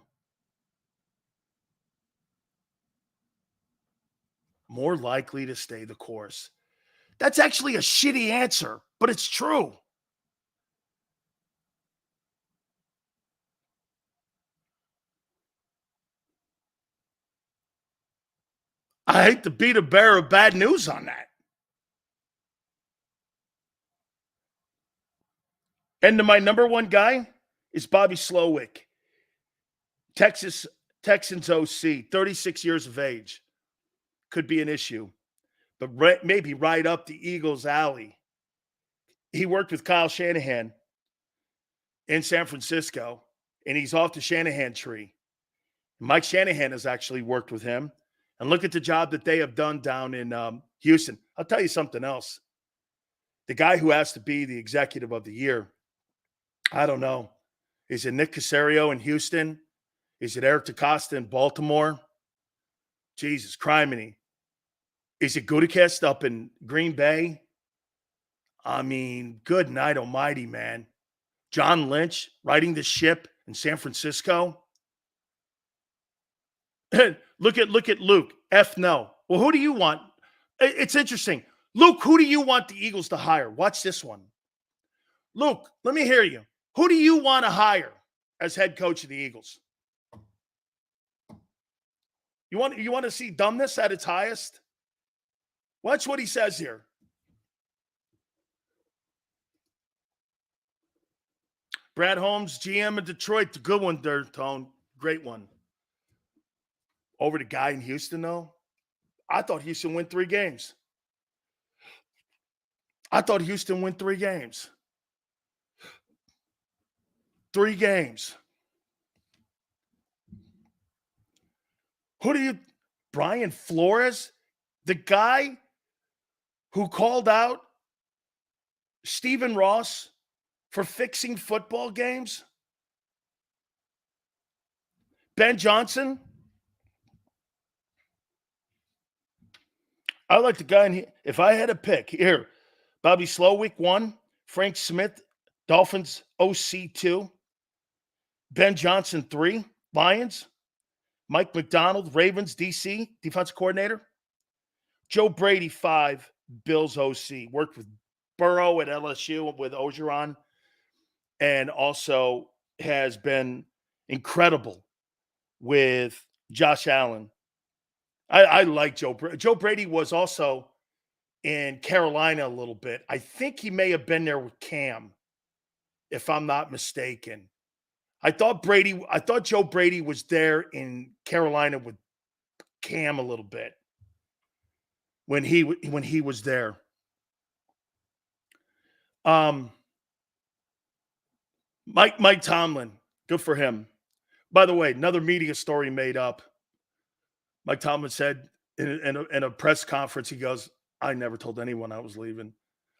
More likely to stay the course. That's actually a shitty answer, but it's true. I hate to be the bearer of bad news on that. And my number one guy is Bobby Slowick, Texans OC, 36 years of age. Could be an issue, but maybe right up the Eagles' alley. He worked with Kyle Shanahan in San Francisco, and he's off the Shanahan tree. Mike Shanahan has actually worked with him. And look at the job that they have done down in Houston. I'll tell you something else. The guy who has to be the executive of the year, I don't know. Is it Nick Caserio in Houston? Is it Eric DeCosta in Baltimore? Jesus, criminy. Is it Gutekunst up in Green Bay? I mean, good night almighty, man. John Lynch riding the ship in San Francisco. Look at Luke. No. Well, who do you want? It's interesting. Luke, who do you want the Eagles to hire? Watch this one. Luke, let me hear you. Who do you want to hire as head coach of the Eagles? You want to see dumbness at its highest? Watch what he says here. Brad Holmes, GM in Detroit. The good one there, Tone. Great one. Over the guy in Houston, though. I thought Houston win 3 games. I thought Houston win 3 games. 3 games. Brian Flores, the guy who called out Stephen Ross for fixing football games? Ben Johnson? I like the guy in here. If I had a pick, here, Bobby Slowick 1, Frank Smith, Dolphins OC 2, Ben Johnson 3, Lions, Mike McDonald, Ravens DC, defensive coordinator, Joe Brady 5, Bills OC, worked with Burrow at LSU with Ogeron, and also has been incredible with Josh Allen. I like Joe Brady. Joe Brady was also in Carolina a little bit. I think he may have been there with Cam, if I'm not mistaken. I thought Joe Brady was there in Carolina with Cam a little bit when he was there. Mike Tomlin, good for him. By the way, another media story made up. Mike Tomlin said in a press conference, he goes, I never told anyone I was leaving.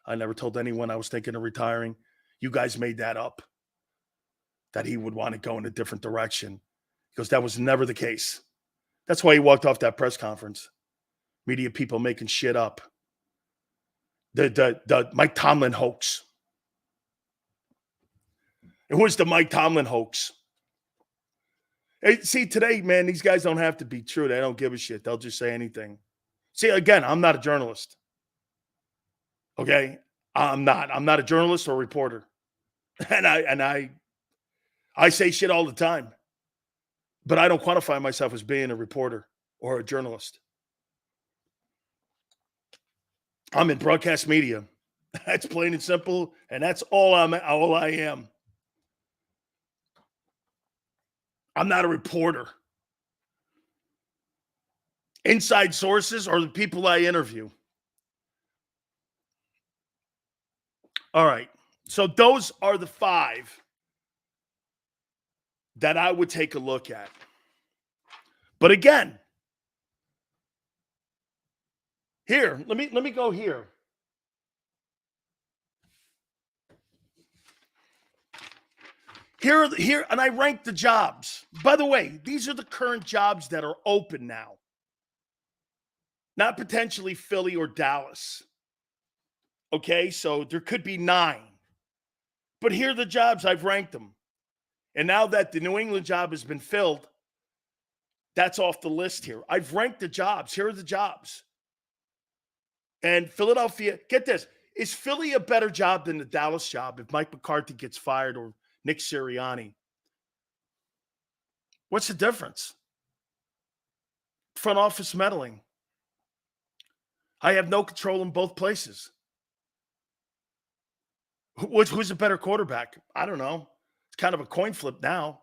I never told anyone I was thinking of retiring. You guys made that up, that he would want to go in a different direction. He goes, that was never the case. That's why he walked off that press conference. Media people making shit up. The Mike Tomlin hoax. It was the Mike Tomlin hoax. Hey, see, today, man, these guys don't have to be true. They don't give a shit. They'll just say anything. See, again, I'm not a journalist. Okay? I'm not. I'm not a journalist or a reporter. And I say shit all the time. But I don't quantify myself as being a reporter or a journalist. I'm in broadcast media. That's plain and simple, and that's all I am. I'm not a reporter. Inside sources are the people I interview. All right. So those are the 5 that I would take a look at. But again, here, let me go here. Here, and I rank the jobs. By the way, these are the current jobs that are open now. Not potentially Philly or Dallas. Okay, so there could be 9. But here are the jobs, I've ranked them. And now that the New England job has been filled, that's off the list here. I've ranked the jobs. Here are the jobs. And Philadelphia, get this, is Philly a better job than the Dallas job if Mike McCarthy gets fired or Nick Sirianni? What's the difference? Front office meddling. I have no control in both places. Who's a better quarterback? I don't know. It's kind of a coin flip now.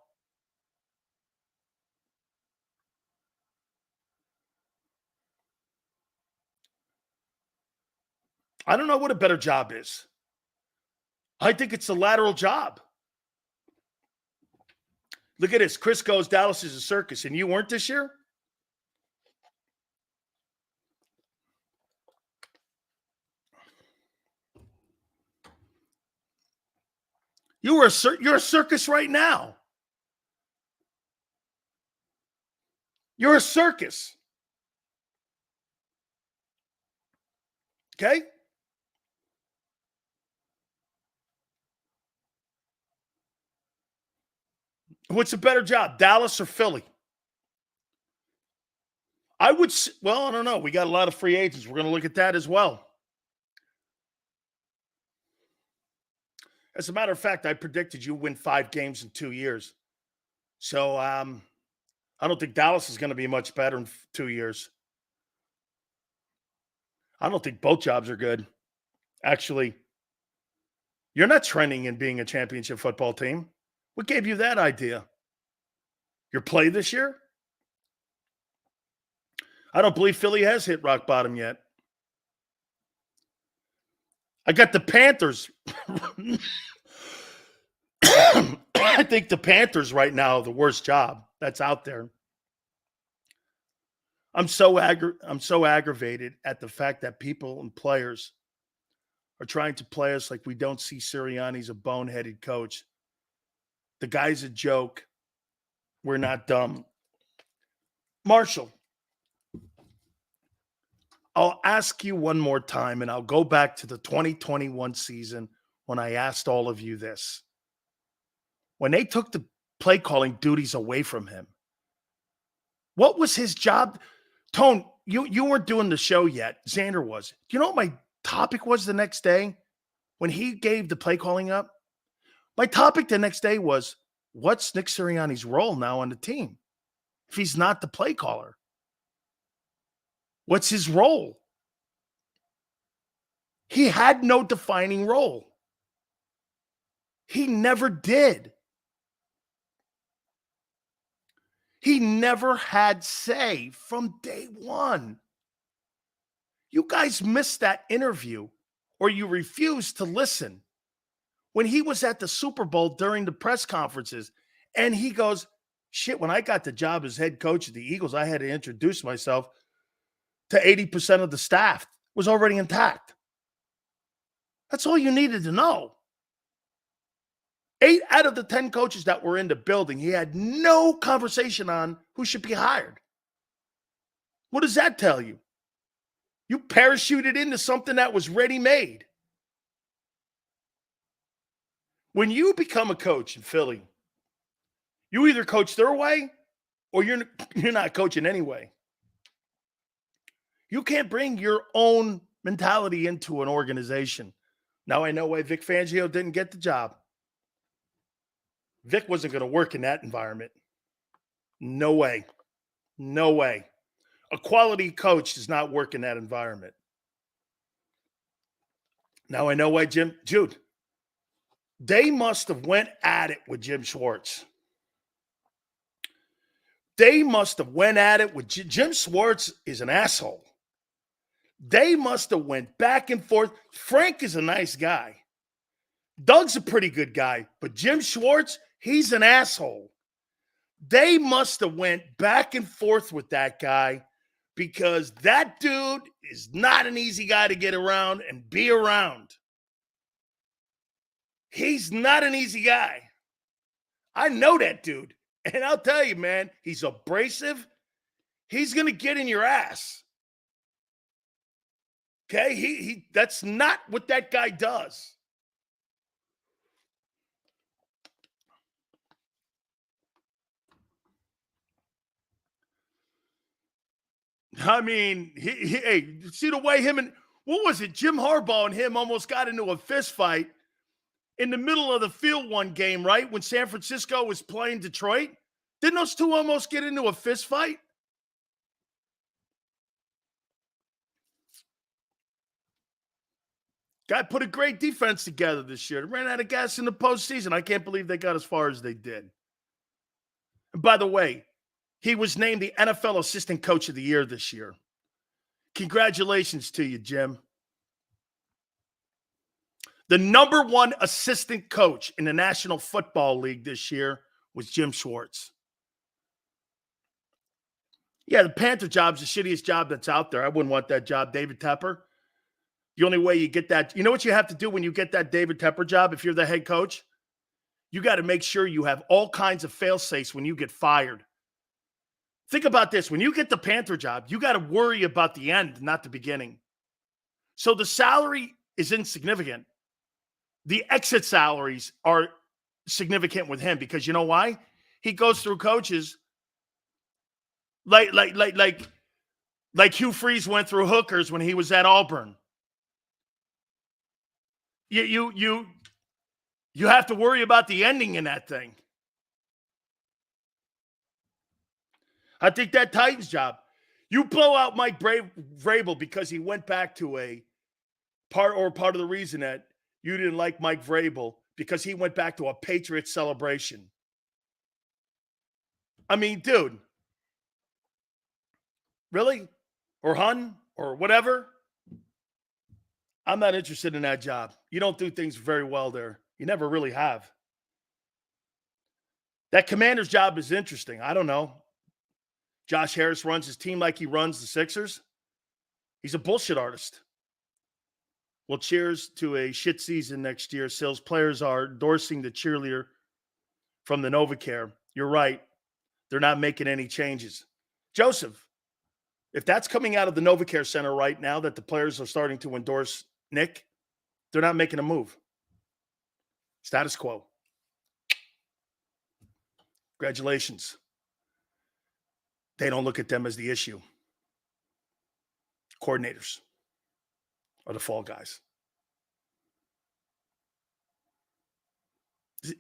I don't know what a better job is. I think it's a lateral job. Look at this. Chris goes, Dallas is a circus, and you weren't this year? You're a circus right now. You're a circus. Okay? What's a better job, Dallas or Philly? I don't know. We got a lot of free agents. We're going to look at that as well. As a matter of fact, I predicted you win 5 games in 2 years. So I don't think Dallas is going to be much better in 2 years. I don't think both jobs are good. Actually, you're not trending in being a championship football team. What gave you that idea? Your play this year? I don't believe Philly has hit rock bottom yet. I got the Panthers. I think the Panthers right now are the worst job that's out there. I'm so aggravated at the fact that people and players are trying to play us like we don't see Sirianni's a boneheaded coach. The guy's a joke. We're not dumb. Marshall, I'll ask you one more time, and I'll go back to the 2021 season when I asked all of you this. When they took the play calling duties away from him, what was his job? Tone, you weren't doing the show yet. Xander was. Do you know what my topic was the next day when he gave the play calling up? My topic the next day was, what's Nick Sirianni's role now on the team if he's not the play caller? What's his role? He had no defining role. He never did. He never had say from day one. You guys missed that interview, or you refused to listen when he was at the Super Bowl during the press conferences, and he goes, shit, when I got the job as head coach of the Eagles, I had to introduce myself to 80% of the staff was already intact. That's all you needed to know. 8 out of the 10 coaches that were in the building, he had no conversation on who should be hired. What does that tell you? You parachuted into something that was ready-made. When you become a coach in Philly, you either coach their way or you're not coaching anyway. You can't bring your own mentality into an organization. Now I know why Vic Fangio didn't get the job. Vic wasn't going to work in that environment. No way. No way. A quality coach does not work in that environment. Now I know why Jude, they must have went at it with Jim Schwartz. They must have went at it with Jim Schwartz is an asshole. They must have went back and forth. Frank is a nice guy. Doug's a pretty good guy, but Jim Schwartz, he's an asshole. They must have went back and forth with that guy because that dude is not an easy guy to get around and be around. He's not an easy guy. I know that dude. And I'll tell you, man, he's abrasive. He's going to get in your ass. Okay? He that's not what that guy does. I mean, hey, see the way him and, what was it, Jim Harbaugh and him almost got into a fist fight in the middle of the field one game, right? When San Francisco was playing Detroit. Didn't those two almost get into a fist fight? Guy put a great defense together this year. They ran out of gas in the postseason. I can't believe they got as far as they did. And by the way, he was named the NFL Assistant Coach of the Year this year. Congratulations to you, Jim. The number one assistant coach in the National Football League this year was Jim Schwartz. Yeah, the Panther job's the shittiest job that's out there. I wouldn't want that job. David Tepper. The only way you get that, you know what you have to do when you get that David Tepper job, if you're the head coach? You got to make sure you have all kinds of fail-safes when you get fired. Think about this. When you get the Panther job, you got to worry about the end, not the beginning. So the salary is insignificant. The exit salaries are significant with him because you know why? He goes through coaches like Hugh Freeze went through hookers when he was at Auburn. You have to worry about the ending in that thing. I think that Titans job, you blow out Mike Vrabel because he went back to a part of the reason that you didn't like Mike Vrabel because he went back to a Patriots celebration. I mean, dude. Really? Or Hun? Or whatever? I'm not interested in that job. You don't do things very well there. You never really have. That commander's job is interesting. I don't know. Josh Harris runs his team like he runs the Sixers. He's a bullshit artist. Well, cheers to a shit season next year. Sales players are endorsing the cheerleader from the NovaCare. You're right. They're not making any changes. Joseph, if that's coming out of the NovaCare Center right now, that the players are starting to endorse Nick, they're not making a move. Status quo. Congratulations. They don't look at them as the issue. Coordinators are the fall guys.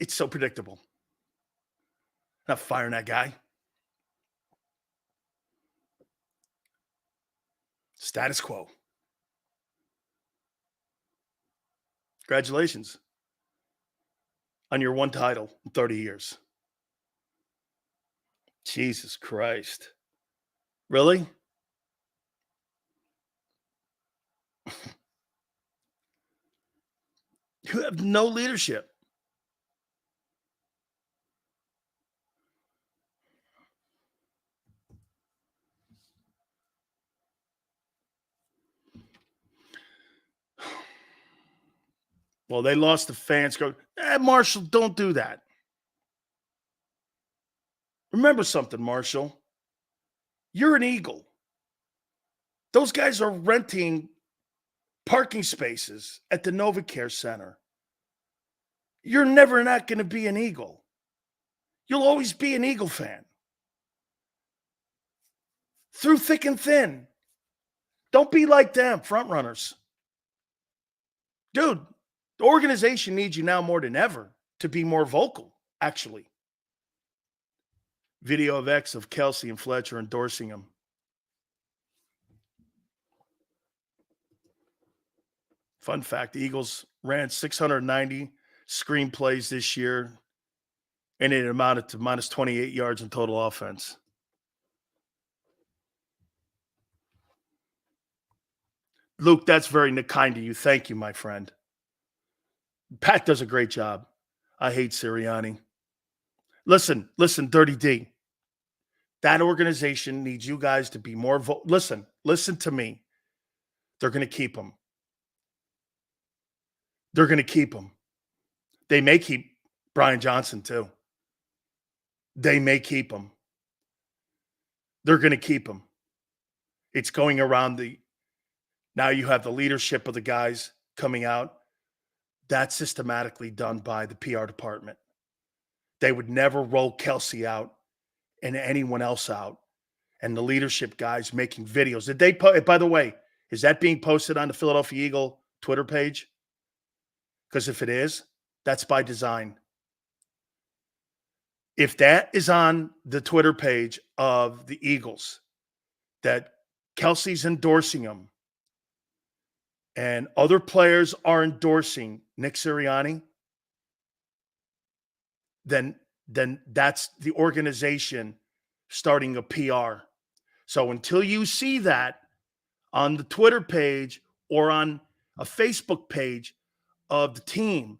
It's so predictable. Not firing that guy. Status quo. Congratulations on your one title in 30 years. Jesus Christ. Really? You have no leadership. Well, they lost the fans. Go, Marshall, don't do that. Remember something, Marshall. You're an Eagle. Those guys are renting parking spaces at the NovaCare Center. You're never not going to be an Eagle. You'll always be an Eagle fan. Through thick and thin. Don't be like them, front runners. Dude, the organization needs you now more than ever to be more vocal, actually. Video of X of Kelsey and Fletcher endorsing him. Fun fact, the Eagles ran 690 screenplays this year, and it amounted to minus 28 yards in total offense. Luke, that's very kind of you. Thank you, my friend. Pat does a great job. I hate Sirianni. Listen, Dirty D. That organization needs you guys to be more listen to me. They're going to keep him. They're going to keep him. They may keep Brian Johnson too. They may keep him. They're going to keep him. It's going around now you have the leadership of the guys coming out. That's systematically done by the PR department. They would never roll Kelsey out and anyone else out. And the leadership guys making videos. Did they by the way, is that being posted on the Philadelphia Eagle Twitter page? Because if it is, that's by design. If that is on the Twitter page of the Eagles, that Kelsey's endorsing them, and other players are endorsing Nick Sirianni, then that's the organization starting a PR. So until you see that on the Twitter page or on a Facebook page of the team,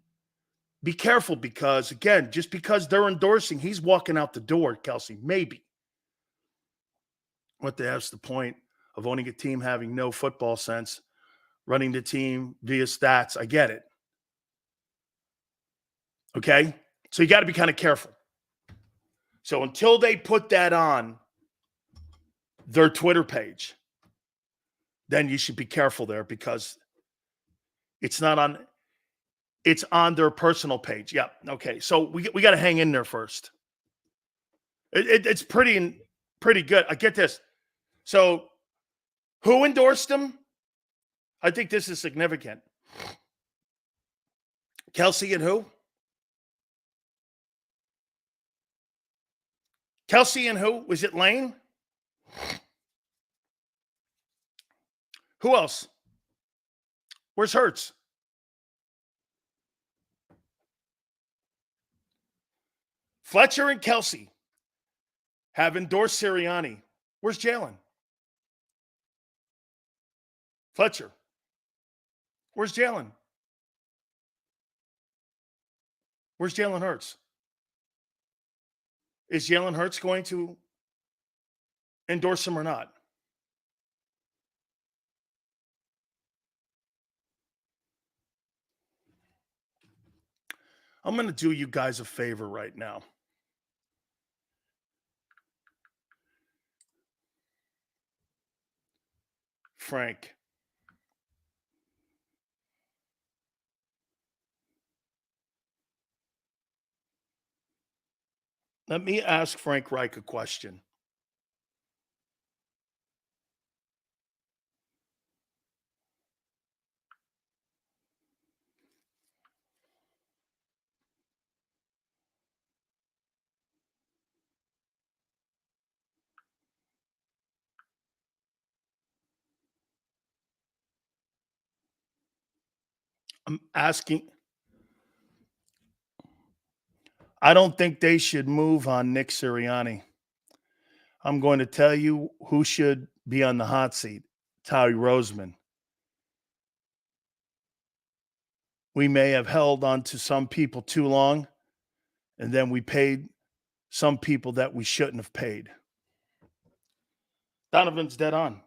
be careful because, again, just because they're endorsing, he's walking out the door, Kelsey, maybe. That's the point of owning a team having no football sense, running the team via stats. I get it. Okay? So you got to be kind of careful. So until they put that on their Twitter page, then you should be careful there because it's not on, it's on their personal page. Yeah. Okay. So we got to hang in there first. It's pretty good. I get this. So who endorsed him? I think this is significant. Kelsey and who? Kelsey and who? Was it Lane? Who else? Where's Hurts? Fletcher and Kelsey have endorsed Sirianni. Where's Jalen? Fletcher. Where's Jalen? Where's Jalen Hurts? Is Jalen Hurts going to endorse him or not. I'm going to do you guys a favor right now. Frank. Let me ask Frank Reich a question. I'm asking. I don't think they should move on Nick Sirianni. I'm going to tell you who should be on the hot seat. Tyree Roseman. We may have held on to some people too long, and then we paid some people that we shouldn't have paid. Donovan's dead on.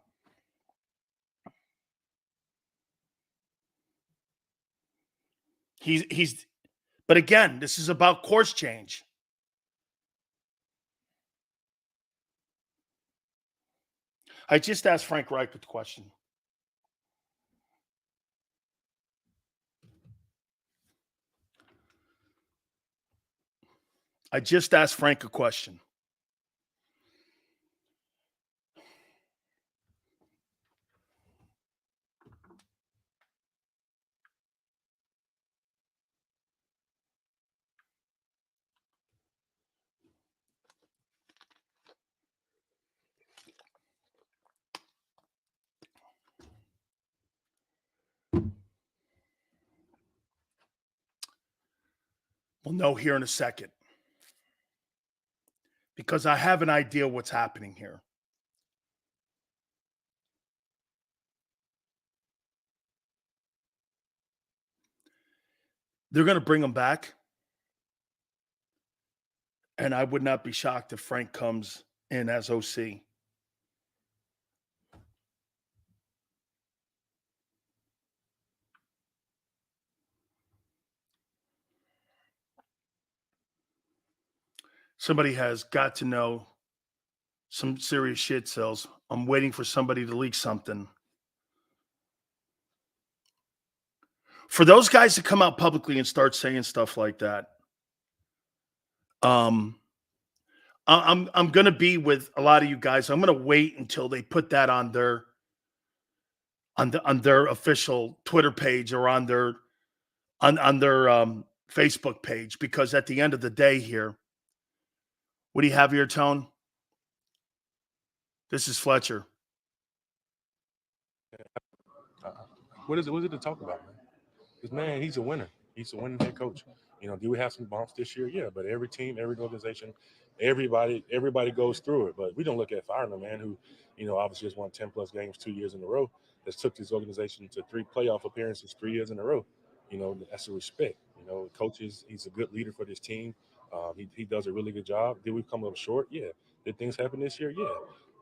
But again, this is about course change. I just asked Frank Reich the question. I just asked Frank a question. We'll know here in a second, because I have an idea what's happening here. They're going to bring him back, and I would not be shocked if Frank comes in as OC. Somebody has got to know some serious shit sells. I'm waiting for somebody to leak something. For those guys to come out publicly and start saying stuff like that, I'm going to be with a lot of you guys. I'm going to wait until they put that on their official Twitter page or on their Facebook page, because at the end of the day here, what do you have here, Tone? This is Fletcher. What is it to talk about, man? Because, man, he's a winner. He's a winning head coach. You know, do we have some bumps this year? Yeah, but every team, every organization, everybody goes through it. But we don't look at firing a man who, you know, obviously has won 10-plus games 2 years in a row, that's took this organization to 3 playoff appearances 3 years in a row. You know, that's a respect. You know, he's a good leader for this team. He does a really good job. Did we come up short? Yeah. Did things happen this year? Yeah.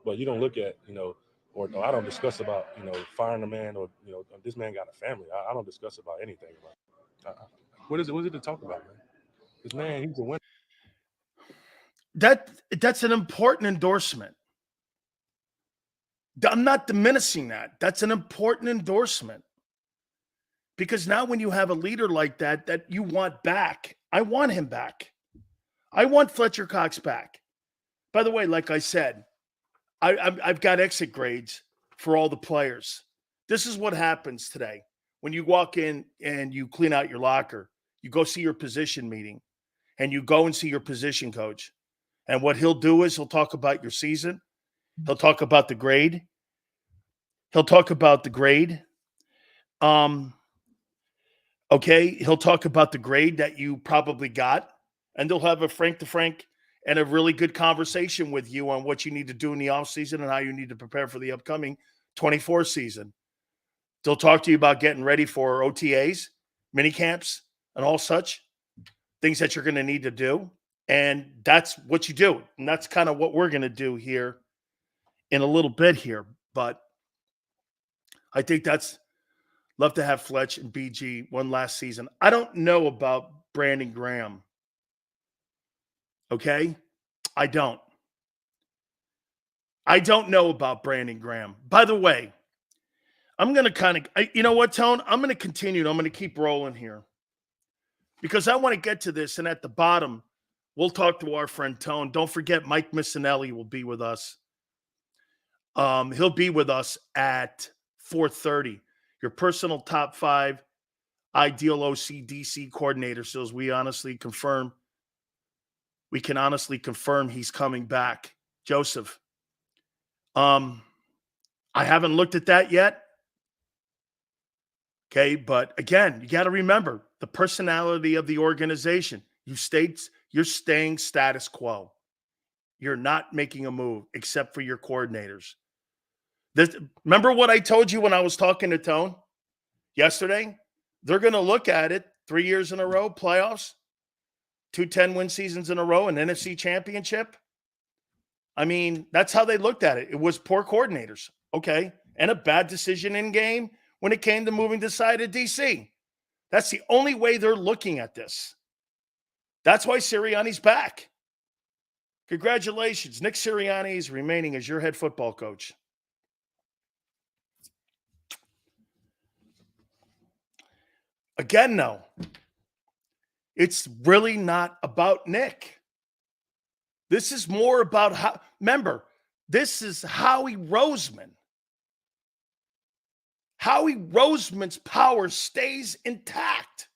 But you don't look at, you know, or I don't discuss about, you know, firing a man, or, you know, this man got a family. I don't discuss about anything about it. What is it to talk about, man? This man, he's a winner. That's an important endorsement. I'm not diminishing that. That's an important endorsement. Because now when you have a leader like that you want back, I want him back. I want Fletcher Cox back. By the way, like I said, I've got exit grades for all the players. This is what happens today. When you walk in and you clean out your locker, you go see your position meeting, and you go and see your position coach. And what he'll do is he'll talk about your season. He'll talk about the grade. Okay, he'll talk about the grade that you probably got, and they'll have a frank to frank and a really good conversation with you on what you need to do in the offseason and how you need to prepare for the upcoming 24 season. They'll talk to you about getting ready for OTAs, mini camps, and all such things that you're going to need to do. And that's what you do. And that's kind of what we're going to do here in a little bit here, but I think that's love to have Fletch and BG one last season. I don't know about Brandon Graham. Okay? I don't. I don't know about Brandon Graham. By the way, I'm going to you know what, Tone? I'm going to continue. I'm going to keep rolling here because I want to get to this. And at the bottom, we'll talk to our friend Tone. Don't forget, Mike Missinelli will be with us. He'll be with us at 4:30. Your personal top 5 ideal OCDC coordinator. So as we can honestly confirm he's coming back. Joseph, I haven't looked at that yet. Okay, but again, you got to remember the personality of the organization. You're staying status quo. You're not making a move except for your coordinators. Remember what I told you when I was talking to Tone yesterday? They're going to look at it 3 years in a row, playoffs, 2 10-win seasons in a row, an NFC championship. I mean, that's how they looked at it. It was poor coordinators, okay, and a bad decision in game when it came to moving the side of DC. That's the only way they're looking at this. That's why Sirianni's back. Congratulations. Nick Sirianni is remaining as your head football coach. Again, no. It's really not about Nick. This is more about remember, this is Howie Roseman. Howie Roseman's power stays intact.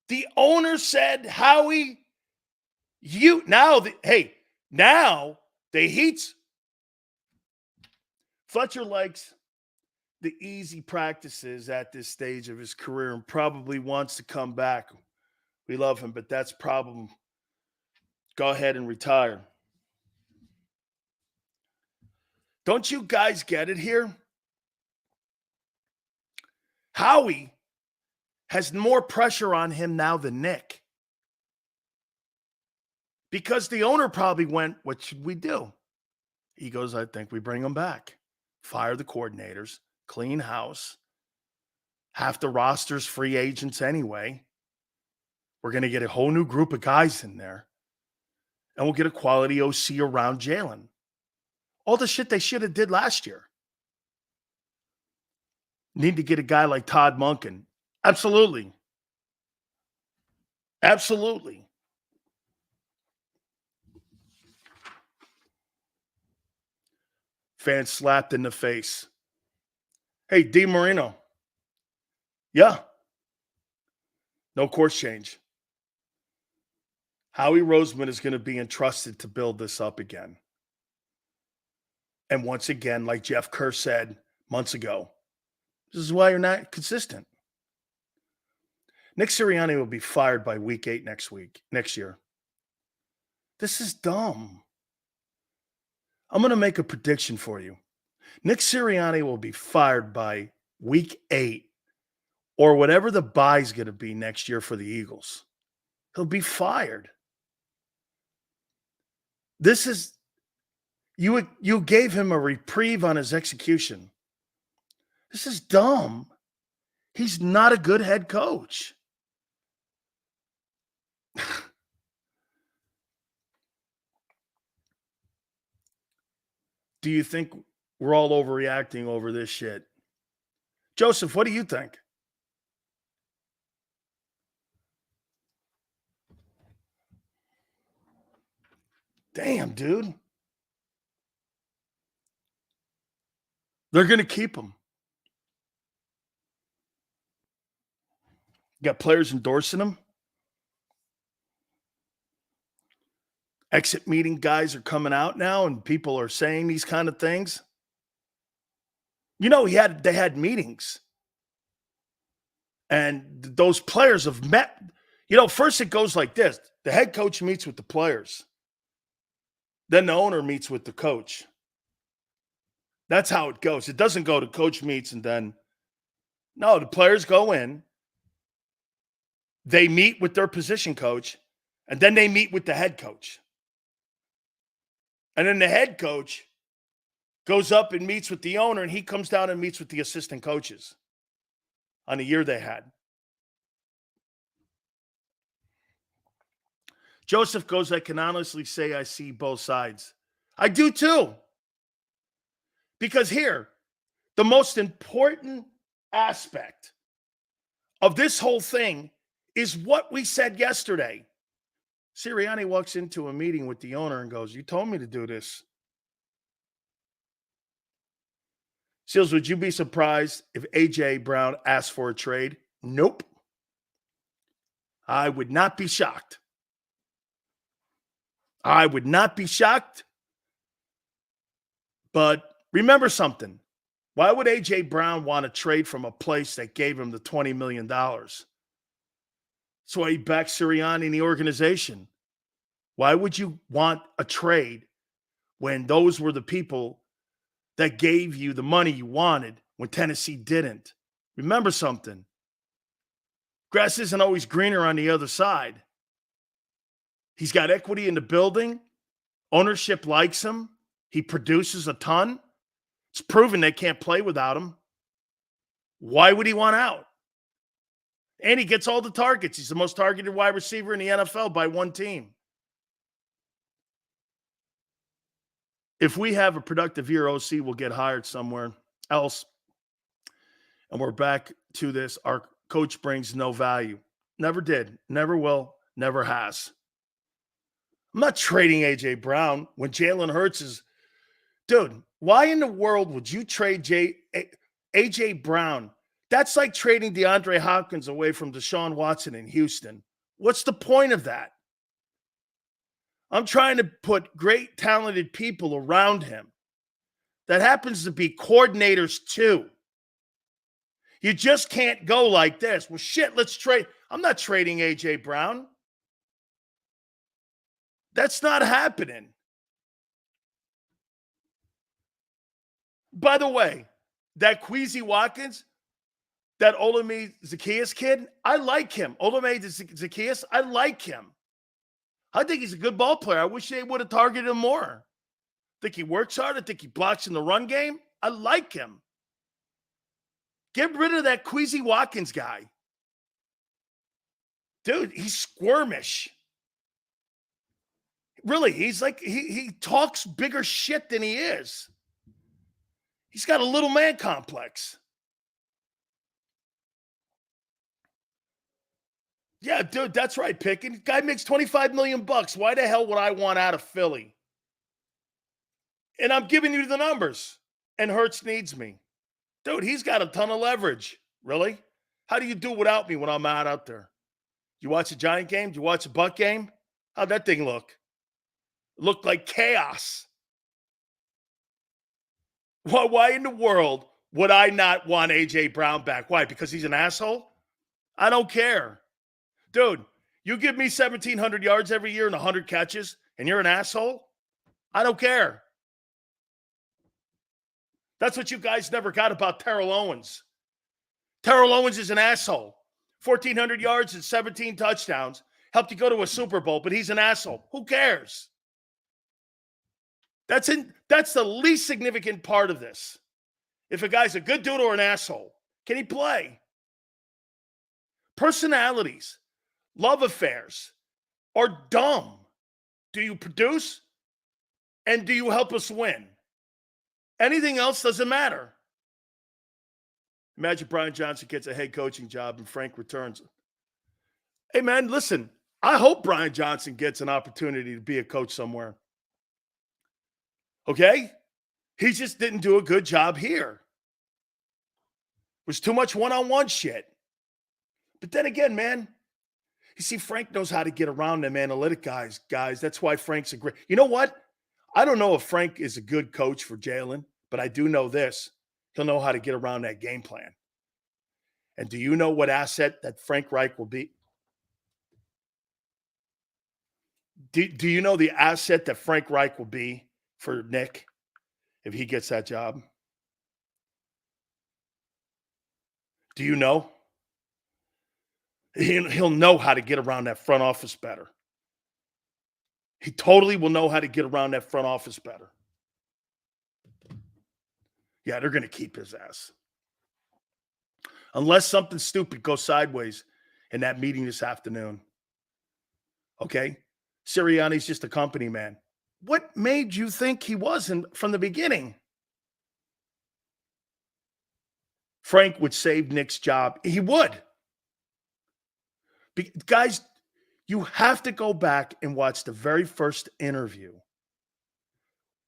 The owner said, Howie, now the Heat's. Fletcher likes the easy practices at this stage of his career and probably wants to come back. We love him, but that's problem. Go ahead and retire. Don't you guys get it here? Howie has more pressure on him now than Nick. Because the owner probably went, what should we do? He goes, I think we bring him back. Fire the coordinators. Clean house. Half the roster's free agents anyway. We're going to get a whole new group of guys in there. And we'll get a quality OC around Jalen. All the shit they should have did last year. Need to get a guy like Todd Monken. Absolutely. Absolutely. Fan slapped in the face. Hey, D. Marino. Yeah. No course change. Howie Roseman is going to be entrusted to build this up again. And once again, like Jeff Kerr said months ago, this is why you're not consistent. Nick Sirianni will be fired by week 8 next year. This is dumb. I'm going to make a prediction for you. Nick Sirianni will be fired by week 8 or whatever the bye is going to be next year for the Eagles. He'll be fired. This is, you gave him a reprieve on his execution. This is dumb. He's not a good head coach. Do you think we're all overreacting over this shit? Joseph, what do you think? Damn, dude. They're going to keep him. You got players endorsing him. Exit meeting guys are coming out now and people are saying these kind of things. You know, they had meetings. And those players have met. You know, first it goes like this. The head coach meets with the players. Then the owner meets with the coach. That's how it goes. It doesn't go to coach meets and then. No, the players go in. They meet with their position coach. And then they meet with the head coach. And then the head coach goes up and meets with the owner, and he comes down and meets with the assistant coaches on the year they had. Joseph goes, I can honestly say I see both sides. I do too. Because here, the most important aspect of this whole thing is what we said yesterday. Sirianni walks into a meeting with the owner and goes, you told me to do this. Seals, would you be surprised if A.J. Brown asked for a trade? Nope. I would not be shocked. I would not be shocked. But remember something. Why would A.J. Brown want to trade from a place that gave him the $20 million? That's why he backed Sirianni in the organization. Why would you want a trade when those were the people that gave you the money you wanted when Tennessee didn't? Remember something. Grass isn't always greener on the other side. He's got equity in the building. Ownership likes him. He produces a ton. It's proven they can't play without him. Why would he want out? And he gets all the targets. He's the most targeted wide receiver in the NFL by one team. If we have a productive year, OC will get hired somewhere else. And we're back to this. Our coach brings no value. Never did. Never will. Never has. I'm not trading A.J. Brown when Jalen Hurts is... Dude, why in the world would you trade A.J. Brown? That's like trading DeAndre Hopkins away from Deshaun Watson in Houston. What's the point of that? I'm trying to put great, talented people around him that happens to be coordinators too. You just can't go like this. Well, shit, let's trade. I'm not trading A.J. Brown. That's not happening. By the way, that Queasy Watkins, that Olamide Zaccheaus kid, I like him. Olamide Zaccheaus, I like him. I think he's a good ball player. I wish they would have targeted him more. I think he works hard. I think he blocks in the run game. I like him. Get rid of that Queasy Watkins guy. Dude, he's squirmish. Really, he's like, he talks bigger shit than he is. He's got a little man complex. Yeah, dude, that's right, Pickin. Guy makes $25 million. Why the hell would I want out of Philly? And I'm giving you the numbers. And Hurts needs me. Dude, he's got a ton of leverage. Really? How do you do without me when I'm out there? You watch a Giant game? Do you watch a Buck game? How'd that thing look? It looked like chaos. Why in the world would I not want A.J. Brown back? Why? Because he's an asshole? I don't care. Dude, you give me 1,700 yards every year and 100 catches, and you're an asshole? I don't care. That's what you guys never got about Terrell Owens. Terrell Owens is an asshole. 1,400 yards and 17 touchdowns. Helped you go to a Super Bowl, but he's an asshole. Who cares? That's the least significant part of this. If a guy's a good dude or an asshole, can he play? Personalities, love affairs are dumb. Do you produce? And do you help us win? Anything else doesn't matter. Imagine Brian Johnson gets a head coaching job and Frank returns. Hey, man, listen, I hope Brian Johnson gets an opportunity to be a coach somewhere. Okay? He just didn't do a good job here. It was too much one-on-one shit. But then again, man, you see, Frank knows how to get around them analytic guys. That's why Frank's a great. You know what? I don't know if Frank is a good coach for Jalen, but I do know this. He'll know how to get around that game plan. And do you know what asset that Frank Reich will be? Do you know the asset that Frank Reich will be for Nick if he gets that job? Do you know? He'll know how to get around that front office better. He totally will know how to get around that front office better. Yeah, they're going to keep his ass. Unless something stupid goes sideways in that meeting this afternoon. Okay? Sirianni's just a company man. What made you think he wasn't from the beginning? Frank would save Nick's job. He would. Guys, you have to go back and watch the very first interview.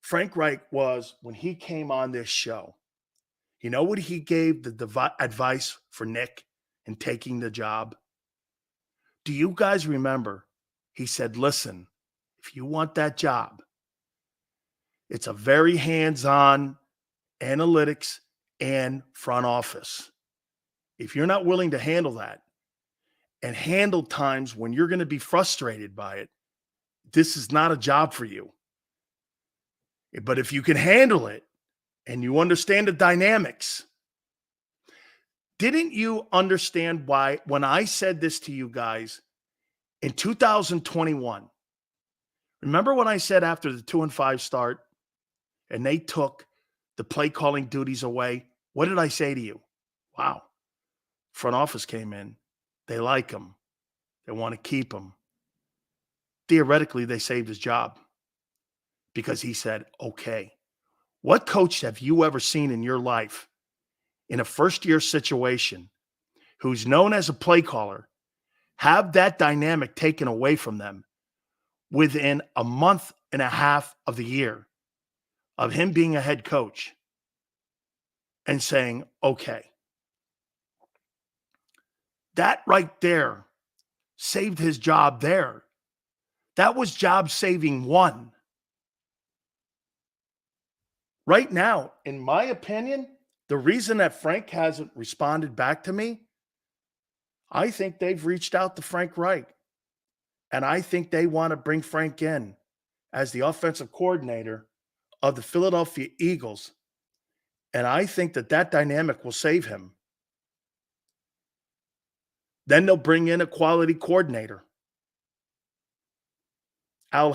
Frank Reich was when he came on this show. You know what he gave the advice for Nick in taking the job? Do you guys remember? He said, listen, if you want that job, it's a very hands-on analytics and front office. If you're not willing to handle that and handle times when you're going to be frustrated by it, this is not a job for you. But if you can handle it and you understand the dynamics, didn't you understand why when I said this to you guys in 2021, remember when I said after the 2-5 start and they took the play calling duties away, what did I say to you? Wow. Front office came in. They like him. They want to keep him. Theoretically, they saved his job because he said, okay, what coach have you ever seen in your life in a first-year situation who's known as a play caller have that dynamic taken away from them within a month and a half of the year of him being a head coach and saying, okay, that right there saved his job there. That was job saving one. Right now, in my opinion, the reason that Frank hasn't responded back to me, I think they've reached out to Frank Reich. And I think they want to bring Frank in as the offensive coordinator of the Philadelphia Eagles. And I think that that dynamic will save him. Then they'll bring in a quality coordinator. Al